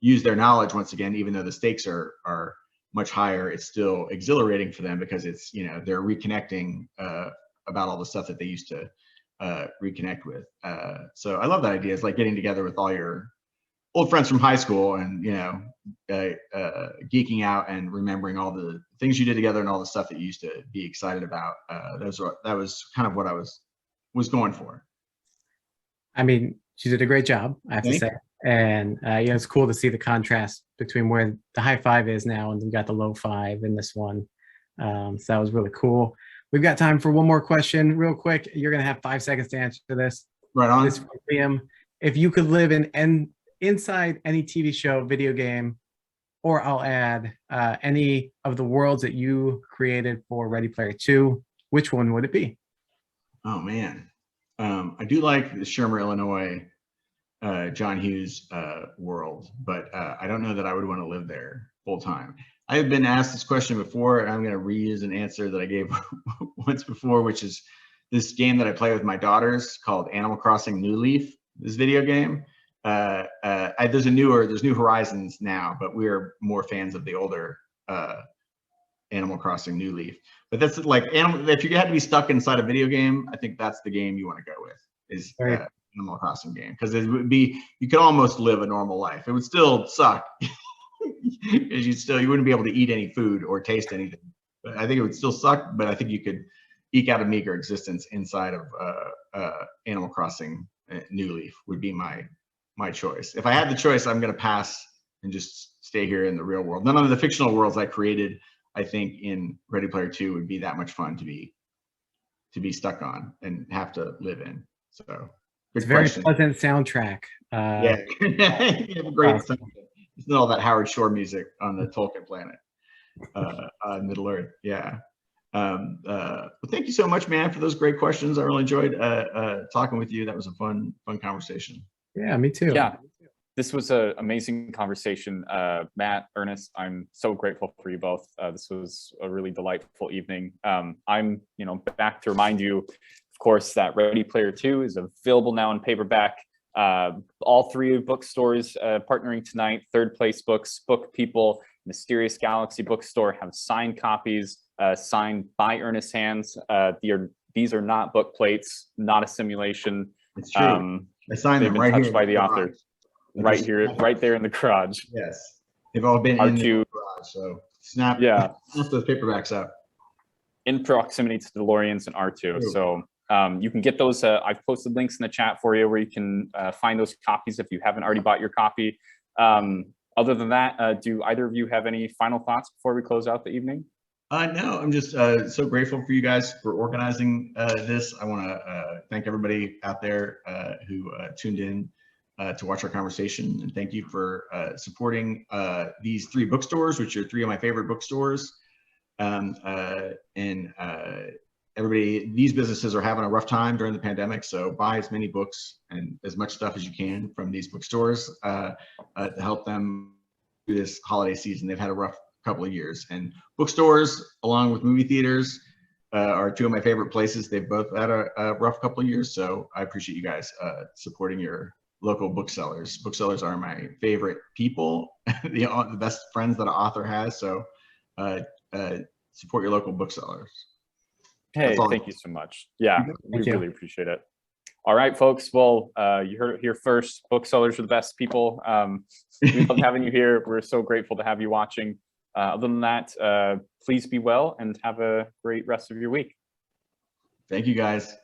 use their knowledge once again. Even though the stakes are much higher, it's still exhilarating for them because it's they're reconnecting about all the stuff that they used to reconnect with. So I love that idea. It's like getting together with all your old friends from high school and geeking out and remembering all the things you did together and all the stuff that you used to be excited about. That was kind of what I was going for. I mean, she did a great job, I have to say. And it's cool to see the contrast between where the high five is now and we got the low five in this one. So that was really cool. We've got time for one more question real quick. You're going to have 5 seconds to answer this. Right on. This Liam, if you could live inside any TV show, video game, or I'll add any of the worlds that you created for Ready Player Two, which one would it be? Oh man, I do like the Shermer, Illinois, John Hughes world, but I don't know that I would want to live there full time. I have been asked this question before, and I'm going to reuse an answer that I gave once before, which is this game that I play with my daughters called Animal Crossing New Leaf. This video game. There's New Horizons now, but we're more fans of the older Animal Crossing New Leaf. But that's like if you had to be stuck inside a video game, I think that's the game you want to go with, is Animal Crossing game, because it would be, you could almost live a normal life. It would still suck because you wouldn't be able to eat any food or taste anything. But I think it would still suck, but I think you could eke out a meager existence inside of Animal Crossing New Leaf would be my choice. If I had the choice, I'm going to pass and just stay here in the real world. None of the fictional worlds I created, I think, in Ready Player Two would be that much fun to be stuck on and have to live in. So it's a very pleasant soundtrack. Yeah, you have a great soundtrack. It's not all that Howard Shore music on the Tolkien planet, Middle Earth. Yeah. Well, thank you so much, man, for those great questions. I really enjoyed talking with you. That was a fun conversation. Yeah, me too. Yeah, this was an amazing conversation. Matt, Ernest, I'm so grateful for you both. This was a really delightful evening. I'm, back to remind you, of course, that Ready Player Two is available now in paperback. All three bookstores partnering tonight, Third Place Books, BookPeople, Mysterious Galaxy Bookstore, have signed copies, signed by Ernest's hands. These are not book plates, not a simulation. It's true. I signed them right here by the author, right here, right there in the garage. Yes, they've all been in the garage. So snap those paperbacks up. In proximity to Deloreans and R2. So you can get those. I've posted links in the chat for you where you can find those copies if you haven't already bought your copy. Other than that, do either of you have any final thoughts before we close out the evening? No, I'm just so grateful for you guys for organizing this. I want to thank everybody out there who tuned in to watch our conversation, and thank you for supporting these three bookstores, which are three of my favorite bookstores. Everybody, these businesses are having a rough time during the pandemic, so buy as many books and as much stuff as you can from these bookstores to help them through this holiday season. They've had a rough couple of years, and bookstores, along with movie theaters, are two of my favorite places. They've both had a rough couple of years, so I appreciate you guys supporting your local booksellers. Booksellers are my favorite people, the best friends that an author has. So support your local booksellers. Hey, thank you so much. Yeah, we Thank you. really appreciate it. All right, folks. Well, you heard it here first. Booksellers are the best people. We love having you here. We're so grateful to have you watching. Other than that, please be well and have a great rest of your week. Thank you, guys.